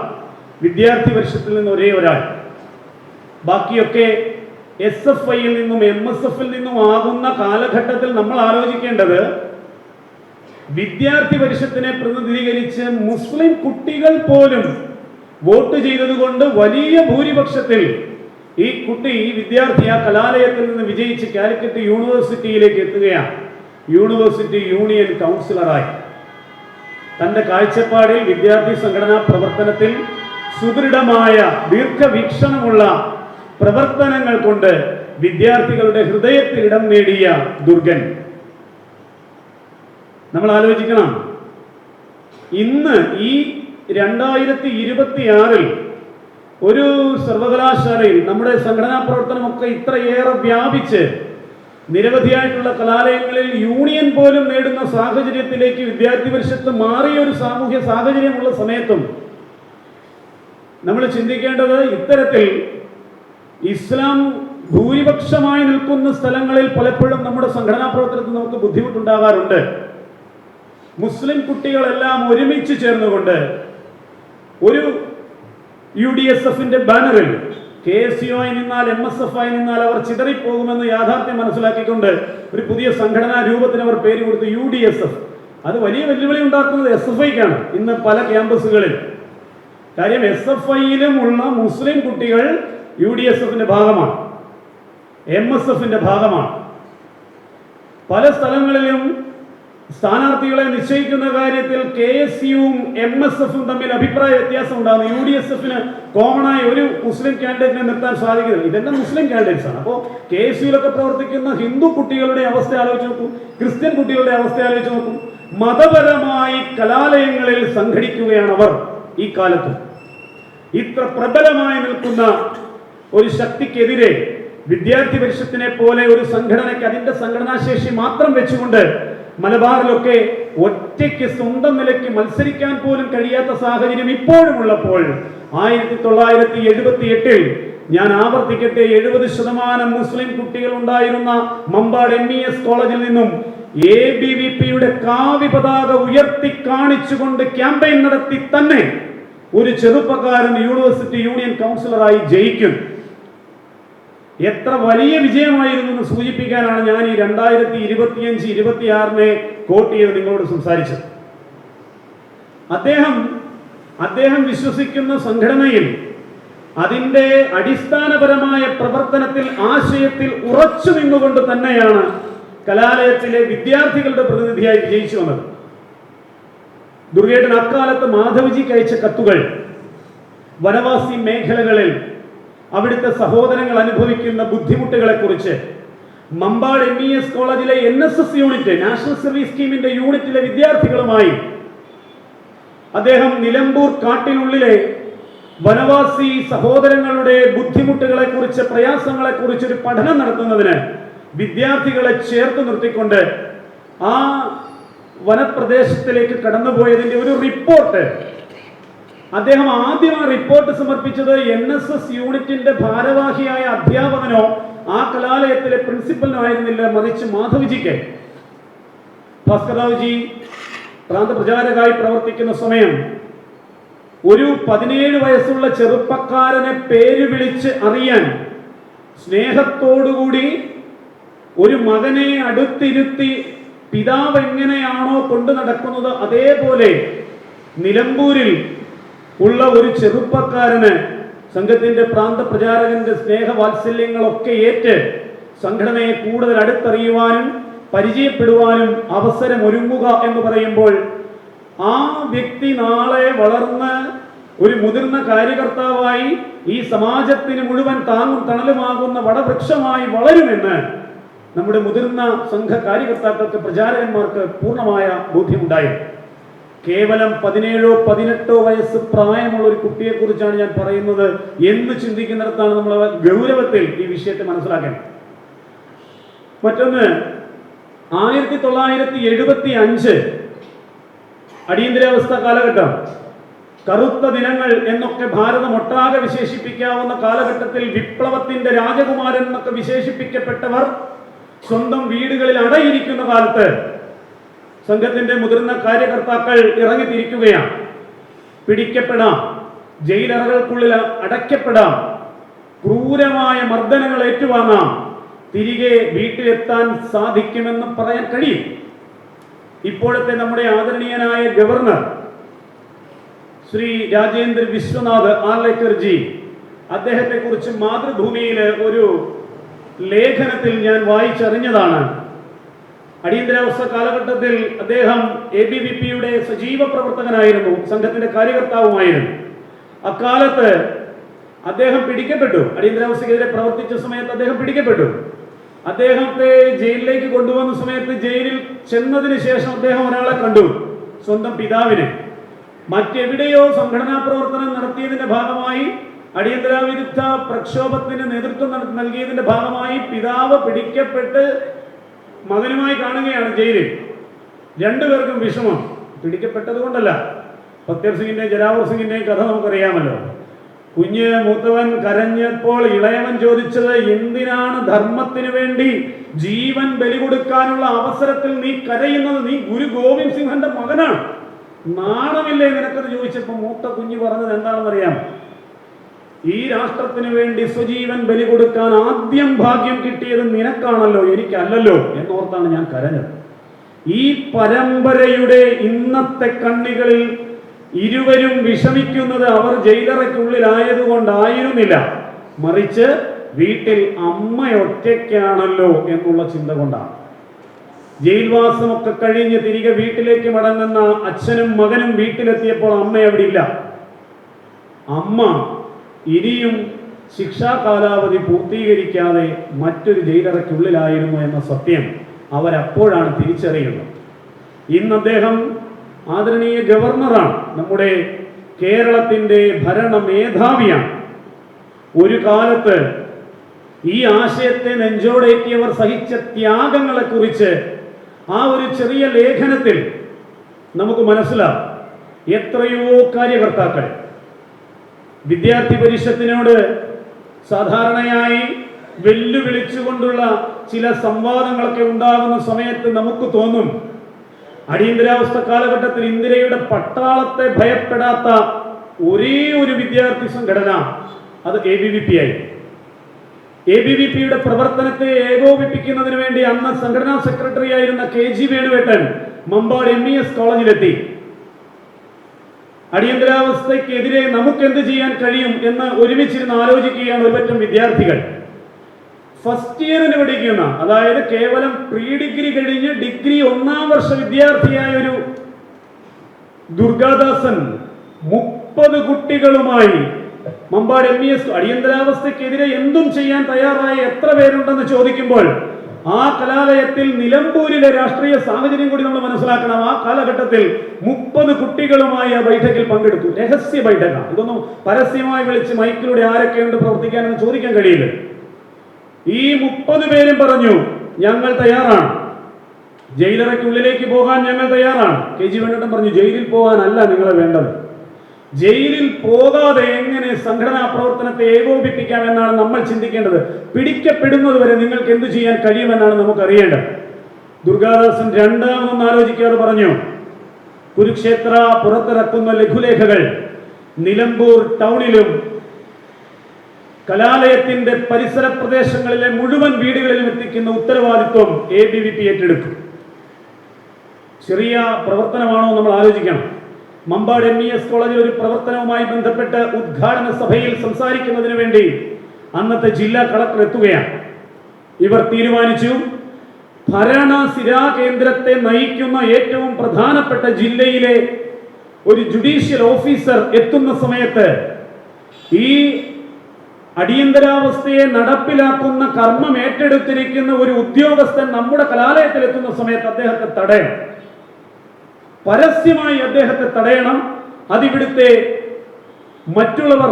വിദ്യാർത്ഥി പരിഷത്തിൽ നിന്ന് ഒരേ ഒരാൾ. ബാക്കിയൊക്കെ SFIയിൽ നിന്നും MSFൽ നിന്നും ആകുന്ന കാലഘട്ടത്തിൽ നമ്മൾ ആലോചിക്കേണ്ടത്, വിദ്യാർത്ഥി പരിഷത്തിനെ പ്രതിനിധീകരിച്ച് മുസ്ലിം കുട്ടികൾ പോലും വോട്ട് ചെയ്തതുകൊണ്ട് വലിയ ഭൂരിപക്ഷത്തിൽ ഈ കുട്ടി, ഈ വിദ്യാർത്ഥി ആ കലാലയത്തിൽ നിന്ന് വിജയിച്ച് കാലിക്കറ്റ് യൂണിവേഴ്സിറ്റിയിലേക്ക് എത്തുകയാണ്. യൂണിവേഴ്സിറ്റി യൂണിയൻ കൗൺസിലറായി. തന്റെ കാഴ്ചപ്പാടിൽ, വിദ്യാർത്ഥി സംഘടനാ പ്രവർത്തനത്തിൽ സുദൃഢമായ ദീർഘവീക്ഷണമുള്ള പ്രവർത്തനങ്ങൾ കൊണ്ട് വിദ്യാർത്ഥികളുടെ ഹൃദയത്തിൽ ഇടം നേടിയ ദുർഗൻ. നമ്മൾ ആലോചിക്കണം, ഇന്ന് ഈ 2026 ഒരു സർവകലാശാലയിൽ നമ്മുടെ സംഘടനാ പ്രവർത്തനമൊക്കെ ഇത്രയേറെ വ്യാപിച്ച് നിരവധിയായിട്ടുള്ള കലാലയങ്ങളിൽ യൂണിയൻ പോലും നേടുന്ന സാഹചര്യത്തിലേക്ക് വിദ്യാർത്ഥി പരിഷത്ത് മാറിയ ഒരു സാമൂഹ്യ സാഹചര്യമുള്ള സമയത്തും നമ്മൾ ചിന്തിക്കേണ്ടത്, ഇത്തരത്തിൽ ഇസ്ലാം ഭൂരിപക്ഷമായി നിൽക്കുന്ന സ്ഥലങ്ങളിൽ പലപ്പോഴും നമ്മുടെ സംഘടനാ പ്രവർത്തനത്തിൽ നമുക്ക് ബുദ്ധിമുട്ടുണ്ടാകാറുണ്ട്. മുസ്ലിം കുട്ടികളെല്ലാം ഒരുമിച്ച് ചേർന്നുകൊണ്ട് ഒരു UDSFന്റെ ബാനറിൽ KSU ആയി നിന്നാൽ, MSF ആയി നിന്നാൽ അവർ ചിതറിപ്പോകുമെന്ന് യാഥാർത്ഥ്യം മനസ്സിലാക്കിക്കൊണ്ട് ഒരു പുതിയ സംഘടനാ രൂപത്തിന് അവർ പേര് കൊടുത്തു UDSF. അത് വലിയ വെല്ലുവിളി ഉണ്ടാക്കുന്നത് SFIക്കാണ് ഇന്ന് പല ക്യാമ്പസുകളിൽ. കാര്യം SFIയിലും ഉള്ള മുസ്ലിം കുട്ടികൾ UDSFന്റെ ഭാഗമാണ്, MSFന്റെ ഭാഗമാണ്. പല സ്ഥലങ്ങളിലും സ്ഥാനാർത്ഥികളെ നിശ്ചയിക്കുന്ന കാര്യത്തിൽ KSUവും MSFും തമ്മിൽ അഭിപ്രായ വ്യത്യാസം ഉണ്ടാകുന്നു. UDSFന് കോമണായി ഒരു മുസ്ലിം കാൻഡിഡേറ്റിനെ നിർത്താൻ സാധിക്കുന്നില്ല. ഇതെല്ലാം മുസ്ലിം കാൻഡിഡേറ്റ്സ് ആണ്. അപ്പോൾ KSUവിലൊക്കെ പ്രവർത്തിക്കുന്ന ഹിന്ദു കുട്ടികളുടെ അവസ്ഥ ആലോചിച്ച് നോക്കും, ക്രിസ്ത്യൻ കുട്ടികളുടെ അവസ്ഥ ആലോചിച്ച് നോക്കും. മതപരമായി കലാലയങ്ങളിൽ സംഘടിക്കുകയാണ് അവർ. ഈ കാലത്ത് ഇത്ര പ്രബലമായി നിൽക്കുന്ന ഒരു ശക്തിക്കെതിരെ വിദ്യാർത്ഥി പരിഷത്തിനെ പോലെ ഒരു സംഘടനയ്ക്ക് അതിന്റെ സംഘടനാശേഷി മാത്രം വെച്ചുകൊണ്ട് മലബാറിലൊക്കെ ഒറ്റയ്ക്ക് സ്വന്തം നിലയ്ക്ക് മത്സരിക്കാൻ പോലും കഴിയാത്ത സാഹചര്യം ഇപ്പോഴും ഉള്ളപ്പോൾ 1978 ഞാൻ ആവർത്തിക്കട്ടെ, 70% മുസ്ലിം കുട്ടികൾ ഉണ്ടായിരുന്ന മമ്പാട് MES കോളേജിൽ നിന്നും ABVPയുടെ കാവ്യ പതാക ഉയർത്തി കാണിച്ചുകൊണ്ട് ക്യാമ്പയിൻ നടത്തി തന്നെ ഒരു ചെറുപ്പക്കാരൻ യൂണിവേഴ്സിറ്റി യൂണിയൻ കൗൺസിലറായി ജയിക്കും. എത്ര വലിയ വിജയമായിരുന്നു എന്ന് സൂചിപ്പിക്കാനാണ് ഞാൻ ഈ 2025-26 കോട്ട് ചെയ്ത് നിങ്ങളോട് സംസാരിച്ചത്. അദ്ദേഹം വിശ്വസിക്കുന്ന സംഘടനയിൽ അതിൻ്റെ അടിസ്ഥാനപരമായ പ്രവർത്തനത്തിൽ ആശയത്തിൽ ഉറച്ചു നിന്നുകൊണ്ട് തന്നെയാണ് കലാലയത്തിലെ വിദ്യാർത്ഥികളുടെ പ്രതിനിധിയായി വിജയിച്ചു വന്നത്. ദുർഗേട്ടൻ അക്കാലത്ത് മാധവജിക്ക് അയച്ച കത്തുകൾ വനവാസി മേഖലകളിൽ അവിടുത്തെ സഹോദരങ്ങൾ അനുഭവിക്കുന്ന ബുദ്ധിമുട്ടുകളെ കുറിച്ച് മമ്പാട് MES കോളേജിലെ NSS യൂണിറ്റ്, നാഷണൽ സർവീസ് സ്കീമിന്റെ യൂണിറ്റിലെ വിദ്യാർത്ഥികളുമായി അദ്ദേഹം നിലമ്പൂർ കാട്ടിനുള്ളിലെ വനവാസി സഹോദരങ്ങളുടെ ബുദ്ധിമുട്ടുകളെ കുറിച്ച്, പ്രയാസങ്ങളെ കുറിച്ച് ഒരു പഠനം നടത്തുന്നതിന് വിദ്യാർത്ഥികളെ ചേർത്ത് നിർത്തിക്കൊണ്ട് ആ വനപ്രദേശത്തിലേക്ക് കടന്നുപോയതിന്റെ ഒരു റിപ്പോർട്ട് അദ്ദേഹം ആദ്യം ആ റിപ്പോർട്ട് സമർപ്പിച്ചത് NSS യൂണിറ്റിന്റെ ഭാരവാഹിയായ അധ്യാപകനോ ആ കലാലയത്തിലെ പ്രിൻസിപ്പലിനോ ആയിരുന്നില്ല, മറിച്ച് മാധവജിക്ക്. ഭാസ്കർറാവുജി പ്രാന്തപ്രചാരകരായി പ്രവർത്തിക്കുന്ന സമയം ഒരു 17 വയസ്സുള്ള ചെറുപ്പക്കാരനെ പേര് വിളിച്ച് അറിയാൻ സ്നേഹത്തോടുകൂടി ഒരു മകനെ അടുത്തിരുത്തി പിതാവ് എങ്ങനെയാണോ കൊണ്ടു നടക്കുന്നത് അതേപോലെ നിലമ്പൂരിൽ ഉള്ള ഒരു ചെറുപ്പക്കാരന് സംഘത്തിന്റെ പ്രാന്തപ്രചാരകന്റെ സ്നേഹവാത്സല്യങ്ങളൊക്കെ ഏറ്റ് സംഘടനയെ കൂടുതൽ അടുത്തറിയുവാനും പരിചയപ്പെടുവാനും അവസരമൊരുങ്ങുക എന്ന് പറയുമ്പോൾ ആ വ്യക്തി നാളെ വളർന്ന് ഒരു മുതിർന്ന കാര്യകർത്താവായി ഈ സമാജത്തിന് മുഴുവൻ താങ്ങും തണലുമാകുന്ന വടവൃക്ഷമായി വളരുമെന്ന് നമ്മുടെ മുതിർന്ന സംഘ കാര്യകർത്താക്കൾക്ക്, പ്രചാരകന്മാർക്ക് പൂർണ്ണമായ ബോധ്യമുണ്ടായിരുന്നു. കേവലം 17-18 വയസ്സ് പ്രായമുള്ള ഒരു കുട്ടിയെ കുറിച്ചാണ് ഞാൻ പറയുന്നത് എന്ന് ചിന്തിക്കുന്നിടത്താണ് നമ്മൾ ഗൗരവത്തിൽ ഈ വിഷയത്തെ മനസ്സിലാക്കേണ്ടത്. മറ്റൊന്ന്, 1975 അടിയന്തരാവസ്ഥ കാലഘട്ടം, കറുത്ത ദിനങ്ങൾ എന്നൊക്കെ ഭാരതം ഒട്ടാകെ വിശേഷിപ്പിക്കാവുന്ന കാലഘട്ടത്തിൽ വിപ്ലവത്തിന്റെ രാജകുമാരൻ എന്നൊക്കെ വിശേഷിപ്പിക്കപ്പെട്ടവർ സ്വന്തം വീടുകളിൽ അടയിരിക്കുന്ന കാലത്ത് സംഘത്തിന്റെ മുതിർന്ന കാര്യകർത്താക്കൾ ഇറങ്ങിത്തിരിക്കുകയാണ്. പിടിക്കപ്പെടാം, ജയിലറകൾക്കുള്ളിൽ അടയ്ക്കപ്പെടാം, ക്രൂരമായ മർദ്ദനങ്ങൾ ഏറ്റുവാങ്ങാം, തിരികെ വീട്ടിലെത്താൻ സാധിക്കുമെന്ന് പറയാൻ കഴിയും. ഇപ്പോഴത്തെ നമ്മുടെ ആദരണീയനായ ഗവർണർ ശ്രീ രാജേന്ദ്ര വിശ്വനാഥ് ആർലേക്കർജി, അദ്ദേഹത്തെ കുറിച്ച് മാതൃഭൂമിയിൽ ഒരു ലേഖനത്തിൽ ഞാൻ വായിച്ചറിഞ്ഞതാണ്. അടിയന്തരാവസ്ഥ കാലഘട്ടത്തിൽ അദ്ദേഹം ABVPയുടെ സജീവ പ്രവർത്തകനായിരുന്നു, സംഘത്തിന്റെ കാര്യകർത്താവുമായിരുന്നു. അക്കാലത്ത് അദ്ദേഹം പിടിക്കപ്പെട്ടു. അടിയന്തരാവസ്ഥക്കെതിരെ പ്രവർത്തിച്ച സമയത്ത് അദ്ദേഹം പിടിക്കപ്പെട്ടു. അദ്ദേഹത്തെ ജയിലിലേക്ക് കൊണ്ടുവന്ന സമയത്ത് ജയിലിൽ ചെന്നതിന് ശേഷം അദ്ദേഹം ഒരാളെ കണ്ടു, സ്വന്തം പിതാവിനെ. മറ്റെവിടെയോ സംഘടനാ പ്രവർത്തനം നടത്തിയതിന്റെ ഭാഗമായി, അടിയന്തരാവിരുദ്ധ പ്രക്ഷോഭത്തിന് നേതൃത്വം നൽകിയതിന്റെ ഭാഗമായി പിതാവ് പിടിക്കപ്പെട്ട് മകനുമായി കാണുകയാണ് ജയിലിൽ. രണ്ടുപേർക്കും വിഷമം. പിടിക്കപ്പെട്ടത് കൊണ്ടല്ല, ഫത്തേർ സിംഗിന്റെയും ജലാവർ സിംഗിന്റെയും കഥ നമുക്കറിയാമല്ലോ. കുഞ്ഞ് മൂത്തവൻ കരഞ്ഞപ്പോൾ ഇളയവൻ ചോദിച്ചത്, എന്തിനാണ് ധർമ്മത്തിന് വേണ്ടി ജീവൻ ബലി കൊടുക്കാനുള്ള അവസരത്തിൽ നീ കരയുന്നത്? നീ ഗുരു ഗോവിന്ദ് സിംഹന്റെ മകനാണ്, നാണമില്ലേ നിനക്കെന്ന് ചോദിച്ചപ്പോൾ മൂത്ത കുഞ്ഞ് പറഞ്ഞത് എന്താണെന്നറിയാം? ഈ രാഷ്ട്രത്തിന് വേണ്ടി സ്വജീവൻ ബലി കൊടുക്കാൻ ആദ്യം ഭാഗ്യം കിട്ടിയത് നിനക്കാണല്ലോ, എനിക്കല്ലല്ലോ എന്നോർത്താണ് ഞാൻ കരഞ്ഞത്. ഈ പരമ്പരയുടെ ഇന്നത്തെ കണ്ണികളിൽ ഇരുവരും വിഷമിക്കുന്നത് അവർ ജയിലറയ്ക്കുള്ളിലായതുകൊണ്ടായിരുന്നില്ല, മറിച്ച് വീട്ടിൽ അമ്മ ഒറ്റയ്ക്കാണല്ലോ എന്നുള്ള ചിന്ത കൊണ്ടാണ്. ജയിൽവാസമൊക്കെ കഴിഞ്ഞ് തിരികെ വീട്ടിലേക്ക് മടങ്ങുന്ന അച്ഛനും മകനും വീട്ടിലെത്തിയപ്പോൾ അമ്മ അവിടെ ഇല്ല. അമ്മ ഇനിയും ശിക്ഷാ കാലാവധി പൂർത്തീകരിക്കാതെ മറ്റൊരു ജയിലറയ്ക്കുള്ളിലായിരുന്നു എന്ന സത്യം അവരപ്പോഴാണ് തിരിച്ചറിയുന്നത്. ഇന്ന് അദ്ദേഹം ആദരണീയ ഗവർണറാണ്, നമ്മുടെ കേരളത്തിൻ്റെ ഭരണ മേധാവിയാണ്. ഒരു കാലത്ത് ഈ ആശയത്തെ നെഞ്ചോടേറ്റിയവർ സഹിച്ച ത്യാഗങ്ങളെക്കുറിച്ച് ആ ഒരു ചെറിയ ലേഖനത്തിൽ നമുക്ക് മനസ്സിലാവും. എത്രയോ കാര്യകർത്താക്കൾ വിദ്യാർത്ഥി പരിഷത്തിനോട് സാധാരണയായി വെല്ലുവിളിച്ചുകൊണ്ടുള്ള ചില സംവാദങ്ങളൊക്കെ ഉണ്ടാകുന്ന സമയത്ത് നമുക്ക് തോന്നും, അടിയന്തരാവസ്ഥ കാലഘട്ടത്തിൽ ഇന്ദിരയുടെ പട്ടാളത്തെ ഭയപ്പെടാത്ത ഒരേ ഒരു വിദ്യാർത്ഥി സംഘടന അത് ABVP ആയി. ABVPയുടെ പ്രവർത്തനത്തെ ഏകോപിപ്പിക്കുന്നതിന് വേണ്ടി അന്ന് സംഘടനാ സെക്രട്ടറി ആയിരുന്ന KG വേണുവേട്ടൻ മമ്പാട് MES കോളേജിലെത്തി. അടിയന്തരാവസ്ഥയ്ക്കെതിരെ നമുക്ക് എന്ത് ചെയ്യാൻ കഴിയും എന്ന് ഒരുമിച്ചിരുന്ന് ആലോചിക്കുകയാണ് ഒരുപറ്റം വിദ്യാർത്ഥികൾ. ഫസ്റ്റ് ഇയറിന് പഠിക്കുന്ന, അതായത് കേവലം പ്രീ ഡിഗ്രി കഴിഞ്ഞ് ഡിഗ്രി 1ാം വർഷ വിദ്യാർത്ഥിയായ ഒരു ദുർഗാദാസൻ 30 കുട്ടികളുമായി മമ്പാട് MES അടിയന്തരാവസ്ഥയ്ക്കെതിരെ എന്തും ചെയ്യാൻ തയ്യാറായ എത്ര പേരുണ്ടെന്ന് ചോദിക്കുമ്പോൾ ആ കലാലയത്തിൽ നിലമ്പൂരിലെ രാഷ്ട്രീയ സാഹചര്യം കൂടി നമ്മൾ മനസ്സിലാക്കണം. ആ കാലഘട്ടത്തിൽ 30 കുട്ടികളുമായി ആ ബൈഠക്കിൽ പങ്കെടുത്തു. രഹസ്യ ബൈഠക, ഇതൊന്നും പരസ്യമായി വിളിച്ച് മൈക്കിലൂടെ ആരൊക്കെയുണ്ട് പ്രവർത്തിക്കാനെന്ന് ചോദിക്കാൻ കഴിയില്ല. ഈ 30 പേരും പറഞ്ഞു, ഞങ്ങൾ തയ്യാറാണ്, ജയിലറയ്ക്കുള്ളിലേക്ക് പോകാൻ ഞങ്ങൾ തയ്യാറാണ്. KG വേണുവേട്ടൻ പറഞ്ഞു, ജയിലിൽ പോകാനല്ല നിങ്ങളെ വേണ്ടത്, ജയിലിൽ പോകാതെ എങ്ങനെ സംഘടനാ പ്രവർത്തനത്തെ ഏകോപിപ്പിക്കാം എന്നാണ് നമ്മൾ ചിന്തിക്കേണ്ടത്. പിടിക്കപ്പെടുന്നത് വരെ നിങ്ങൾക്ക് എന്തു ചെയ്യാൻ കഴിയുമെന്നാണ് നമുക്ക് അറിയേണ്ടത്. ദുർഗാദാസൻ രണ്ടാമതൊന്നും ആലോചിക്കാതെ പറഞ്ഞു, കുരുക്ഷേത്ര പുറത്തിറക്കുന്ന ലഘുലേഖകൾ നിലമ്പൂർ ടൗണിലും കലാലയത്തിന്റെ പരിസര പ്രദേശങ്ങളിലെ മുഴുവൻ വീടുകളിലും എത്തിക്കുന്ന ഉത്തരവാദിത്വം ABVP ഏറ്റെടുക്കും. ചെറിയ പ്രവർത്തനമാണോ നമ്മൾ ആലോചിക്കണം. മമ്പാട് MES കോളേജിൽ ഒരു പ്രവർത്തനവുമായി ബന്ധപ്പെട്ട് ഉദ്ഘാടന സഭയിൽ സംസാരിക്കുന്നതിന് വേണ്ടി അന്നത്തെ ജില്ലാ കളക്ടർ എത്തുകയാണ്. ഇവർ തീരുമാനിച്ചു, ഭരണസിരാ കേന്ദ്രത്തെ നയിക്കുന്ന ഏറ്റവും പ്രധാനപ്പെട്ട ജില്ലയിലെ ഒരു ജുഡീഷ്യൽ ഓഫീസർ എത്തുന്ന സമയത്ത് ഈ അടിയന്തരാവസ്ഥയെ നടപ്പിലാക്കുന്ന കർമ്മം ഏറ്റെടുത്തിരിക്കുന്ന ഒരു ഉദ്യോഗസ്ഥൻ നമ്മുടെ കലാലയത്തിൽ എത്തുന്ന സമയത്ത് അദ്ദേഹത്തെ തടയണം, പരസ്യമായി അദ്ദേഹത്തെ തടയണം. അതിവിടുത്തെ മറ്റുള്ളവർ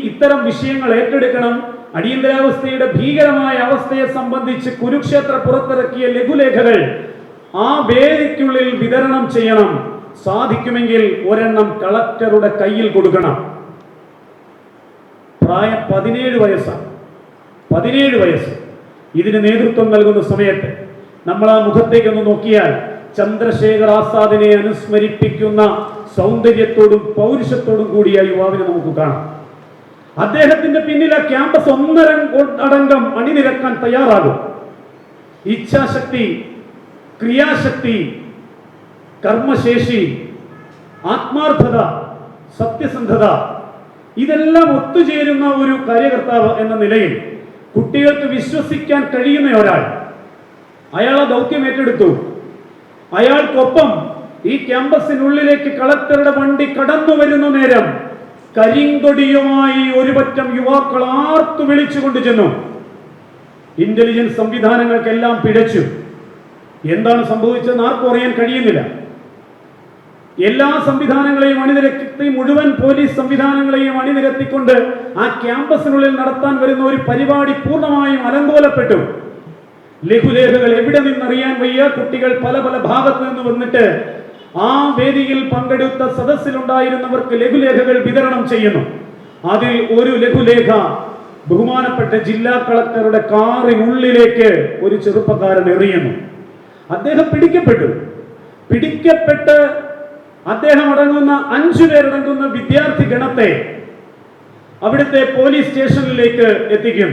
ഇത്തരം വിഷയങ്ങൾ ഏറ്റെടുക്കണം. അടിയന്തരാവസ്ഥയുടെ ഭീകരമായ അവസ്ഥയെ സംബന്ധിച്ച് കുരുക്ഷേത്ര പുറത്തിറക്കിയ ലഘുലേഖകൾ ആ വേദിക്കുള്ളിൽ വിതരണം ചെയ്യണം. സാധിക്കുമെങ്കിൽ ഒരെണ്ണം കളക്ടറുടെ കയ്യിൽ കൊടുക്കണം. പ്രായം 17 വയസ്സാണ്. 17 വയസ്സ്. ഇതിന് നേതൃത്വം നൽകുന്ന സമയത്ത് നമ്മൾ ആ മുഖത്തേക്കൊന്ന് നോക്കിയാൽ ചന്ദ്രശേഖർ ആസാദിനെ അനുസ്മരിപ്പിക്കുന്ന സൗന്ദര്യത്തോടും പൗരുഷത്തോടും കൂടിയ യുവാവിനെ നമുക്ക് കാണാം. അദ്ദേഹത്തിന്റെ പിന്നിൽ ആ ക്യാമ്പസ് ഒന്നടങ്കം അണിനിരക്കാൻ തയ്യാറാകും. ഇച്ഛാശക്തി, ക്രിയാശക്തി, കർമ്മശേഷി, ആത്മാർത്ഥത, സത്യസന്ധത, ഇതെല്ലാം ഒത്തുചേരുന്ന ഒരു കാര്യകർത്താവ് എന്ന നിലയിൽ കുട്ടികൾക്ക് വിശ്വസിക്കാൻ കഴിയുന്ന ഒരാൾ, അയാൾ ആ ദൗത്യം ഏറ്റെടുത്തു. അയാൾക്കൊപ്പം ഈ ക്യാമ്പസിനുള്ളിലേക്ക് കളക്ടറുടെ വണ്ടി കടന്നു വരുന്ന നേരം കരിങ്കൊടിയുമായി ഒരുപറ്റം യുവാക്കൾ ആർത്തു വിളിച്ചുകൊണ്ട് ചെന്നു. ഇന്റലിജൻസ് സംവിധാനങ്ങൾക്കെല്ലാം പിഴച്ചു. എന്താണ് സംഭവിച്ചതെന്ന് ആർക്കും അറിയാൻ കഴിയുന്നില്ല. എല്ലാ സംവിധാനങ്ങളെയും അണിനിരത്തി, മുഴുവൻ പോലീസ് സംവിധാനങ്ങളെയും അണിനിരത്തിക്കൊണ്ട് ആ ക്യാമ്പസിനുള്ളിൽ നടത്താൻ വരുന്ന ഒരു പരിപാടി പൂർണ്ണമായും അലങ്കോലപ്പെട്ടു. ലഘുലേഖകൾ എവിടെ നിന്നറിയാൻ വയ്യ. കുട്ടികൾ പല പല ഭാഗത്ത് നിന്ന് വന്നിട്ട് ആ വേദിയിൽ പങ്കെടുത്ത സദസ്സിലുണ്ടായിരുന്നവർക്ക് ലഘുലേഖകൾ വിതരണം ചെയ്യുന്നു. അതിൽ ഒരു ലഘുലേഖ ബഹുമാനപ്പെട്ട ജില്ലാ കളക്ടറുടെ കാറിനുള്ളിലേക്ക് ഒരു ചെറുപ്പക്കാരൻ എറിയുന്നു. അദ്ദേഹം പിടിക്കപ്പെട്ട് അദ്ദേഹം അടങ്ങുന്ന 5 പേരടങ്ങുന്ന വിദ്യാർത്ഥി ഗണത്തെ അവിടുത്തെ പോലീസ് സ്റ്റേഷനിലേക്ക് എത്തിക്കും.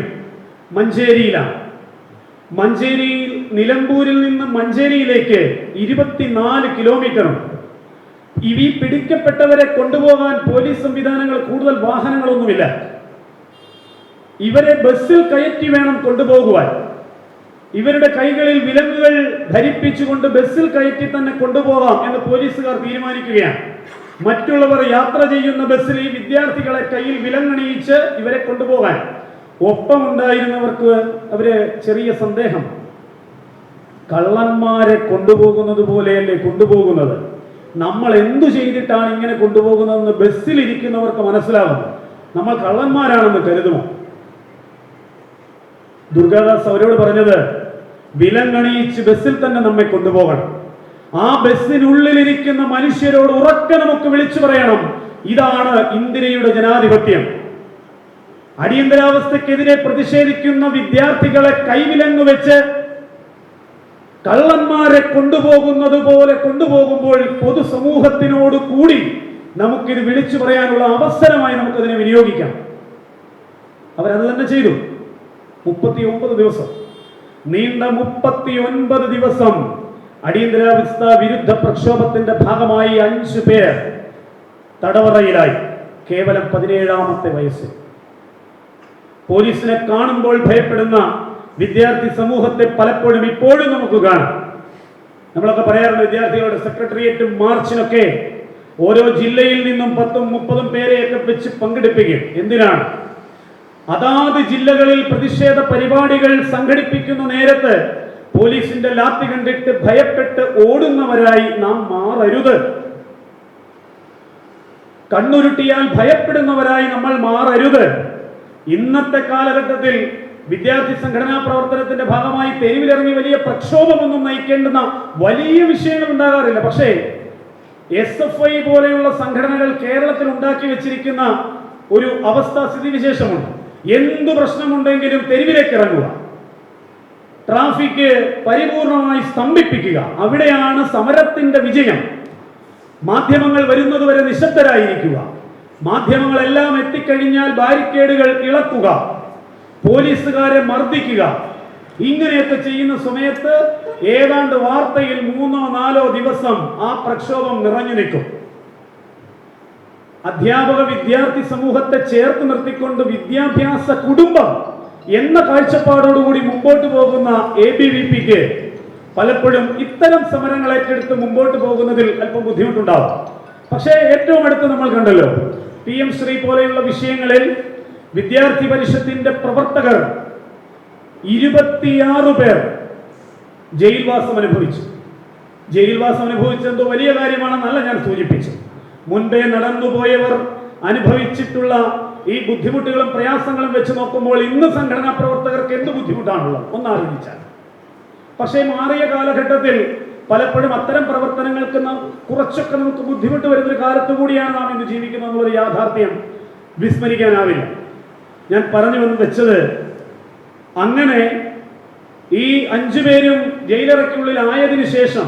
മഞ്ചേരിയിൽ നിലമ്പൂരിൽ നിന്ന് മഞ്ചേരിയിലേക്ക് 24 കിലോമീറ്ററും. ഈ പിടിക്കപ്പെട്ടവരെ കൊണ്ടുപോകാൻ പോലീസ് സംവിധാനങ്ങൾ കൂടുതൽ വാഹനങ്ങളൊന്നുമില്ല. ഇവരെ ബസ്സിൽ കയറ്റി വേണം കൊണ്ടുപോകുവാൻ. ഇവരുടെ കൈകളിൽ വിലങ്ങുകൾ ധരിപ്പിച്ചുകൊണ്ട് ബസ്സിൽ കയറ്റി തന്നെ കൊണ്ടുപോകാം എന്ന് പോലീസുകാർ തീരുമാനിക്കുകയാണ്. മറ്റുള്ളവർ യാത്ര ചെയ്യുന്ന ബസ്സിൽ ഈ വിദ്യാർത്ഥികളെ കയ്യിൽ വിലങ്ങണിയിച്ച് ഇവരെ കൊണ്ടുപോകാൻ ഒപ്പമുണ്ടായിരുന്നവർക്ക് അവര് ചെറിയ സന്ദേഹം, കള്ളന്മാരെ കൊണ്ടുപോകുന്നത് പോലെയല്ലേ കൊണ്ടുപോകുന്നത്, നമ്മൾ എന്തു ചെയ്തിട്ടാണ് ഇങ്ങനെ കൊണ്ടുപോകുന്നതെന്ന് ബസ്സിൽ ഇരിക്കുന്നവർക്ക് മനസ്സിലാകുന്നു. നമ്മൾ കള്ളന്മാരാണെന്ന് കരുതുമോ? ദുർഗാദാസ് അവരോട് പറഞ്ഞത്, വിലങ്ങണിയിച്ച് ബസ്സിൽ തന്നെ നമ്മെ കൊണ്ടുപോകണം. ആ ബസ്സിനുള്ളിലിരിക്കുന്ന മനുഷ്യരോട് ഉറക്കെ നമുക്ക് വിളിച്ചു പറയണം, ഇതാണ് ഇന്ത്യയുടെ ജനാധിപത്യം. അടിയന്തരാവസ്ഥക്കെതിരെ പ്രതിഷേധിക്കുന്ന വിദ്യാർത്ഥികളെ കൈവിലങ്ങ് വെച്ച് കള്ളന്മാരെ കൊണ്ടുപോകുന്നത് പോലെ കൊണ്ടുപോകുമ്പോൾ പൊതുസമൂഹത്തിനോട് കൂടി നമുക്കിത് വിളിച്ചു പറയാനുള്ള അവസരമായി നമുക്കതിനെ വിനിയോഗിക്കാം. അവരത് തന്നെ ചെയ്തു. 39 ദിവസം നീണ്ട 39 ദിവസം അടിയന്തരാവസ്ഥ വിരുദ്ധ പ്രക്ഷോഭത്തിന്റെ ഭാഗമായി 5 പേർ തടവറയിലായി. കേവലം 17ാമത്തെ വയസ്സിൽ. പോലീസിനെ കാണുമ്പോൾ ഭയപ്പെടുന്ന വിദ്യാർത്ഥി സമൂഹത്തെ പലപ്പോഴും ഇപ്പോഴും നമുക്ക് കാണാം. നമ്മളൊക്കെ പറയാറുണ്ട്, വിദ്യാർത്ഥികളുടെ സെക്രട്ടേറിയറ്റും മാർച്ചിനൊക്കെ ഓരോ ജില്ലയിൽ നിന്നും 10ഉം 30ഉം പേരെയൊക്കെ വെച്ച് പങ്കെടുപ്പിക്കും. എന്തിനാണ്? അതാത് ജില്ലകളിൽ പ്രതിഷേധ പരിപാടികൾ സംഘടിപ്പിക്കുന്ന നേരത്ത് പോലീസിന്റെ ലാത്തി കണ്ടിട്ട് ഭയപ്പെട്ട് ഓടുന്നവരായി നാം മാറരുത്. കണ്ണുരുട്ടിയാൽ ഭയപ്പെടുന്നവരായി നമ്മൾ മാറരുത്. ഇന്നത്തെ കാലഘട്ടത്തിൽ വിദ്യാർത്ഥി സംഘടനാ പ്രവർത്തനത്തിന്റെ ഭാഗമായി തെരുവിലിറങ്ങി വലിയ പ്രക്ഷോഭമൊന്നും നയിക്കേണ്ടുന്ന വലിയ വിഷയങ്ങൾ ഉണ്ടാകാറില്ല. പക്ഷേ SFI പോലെയുള്ള സംഘടനകൾ കേരളത്തിൽ ഉണ്ടാക്കി വെച്ചിരിക്കുന്ന ഒരു സ്ഥിതിവിശേഷമുണ്ട്. എന്തു പ്രശ്നമുണ്ടെങ്കിലും തെരുവിലേക്ക് ഇറങ്ങുക, ട്രാഫിക് പരിപൂർണമായി സ്തംഭിപ്പിക്കുക. അവിടെയാണ് സമരത്തിന്റെ വിജയം. മാധ്യമങ്ങൾ വരുന്നതുവരെ നിശബ്ദരായിരിക്കുക, മാധ്യമങ്ങളെല്ലാം എത്തിക്കഴിഞ്ഞാൽ ബാരിക്കേഡുകൾ ഇളക്കുക, പോലീസുകാരെ മർദ്ദിക്കുക. ഇങ്ങനെയൊക്കെ ചെയ്യുന്ന സമയത്ത് ഏതാണ്ട് വാർത്തയിൽ 3-4 ദിവസം ആ പ്രക്ഷോഭം നിറഞ്ഞു നിൽക്കും. അധ്യാപക വിദ്യാർത്ഥി സമൂഹത്തെ ചേർത്ത് നിർത്തിക്കൊണ്ട് വിദ്യാഭ്യാസ കുടുംബം എന്ന കാഴ്ചപ്പാടോടുകൂടി മുമ്പോട്ട് പോകുന്ന ABVPക്ക് പലപ്പോഴും ഇത്തരം സമരങ്ങൾ ഏറ്റെടുത്ത് മുമ്പോട്ട് പോകുന്നതിൽ അല്പം ബുദ്ധിമുട്ടുണ്ടാവും. പക്ഷേ ഏറ്റവും അടുത്ത് നമ്മൾ കണ്ടല്ലോ, PM ശ്രീ പോലെയുള്ള വിഷയങ്ങളിൽ വിദ്യാർത്ഥി പരിഷത്തിന്റെ പ്രവർത്തകർ 26 പേർ ജയിൽവാസം അനുഭവിച്ചു. ജയിൽവാസം അനുഭവിച്ചെന്തോ വലിയ കാര്യമാണെന്നല്ല ഞാൻ സൂചിപ്പിച്ചു. മുൻപേ നടന്നുപോയവർ അനുഭവിച്ചിട്ടുള്ള ഈ ബുദ്ധിമുട്ടുകളും പ്രയാസങ്ങളും വെച്ച് നോക്കുമ്പോൾ ഇന്ന് സംഘടനാ പ്രവർത്തകർക്ക് എന്ത് ബുദ്ധിമുട്ടാണുള്ളത് ഒന്നാലോചിച്ചാൽ. പക്ഷേ മാറിയ കാലഘട്ടത്തിൽ പലപ്പോഴും അത്തരം പ്രവർത്തനങ്ങൾക്ക് കുറച്ചൊക്കെ നമുക്ക് ബുദ്ധിമുട്ട് വരുന്നൊരു കാലത്തു കൂടിയാണ് നാം ഇന്ന് ജീവിക്കുന്നത് എന്നുള്ളൊരു യാഥാർത്ഥ്യം വിസ്മരിക്കാനാവില്ല. ഞാൻ പറഞ്ഞു വന്ന് വെച്ചത്, അങ്ങനെ ഈ 5 പേരും ജയിലറയ്ക്കുള്ളിൽ ആയതിനു ശേഷം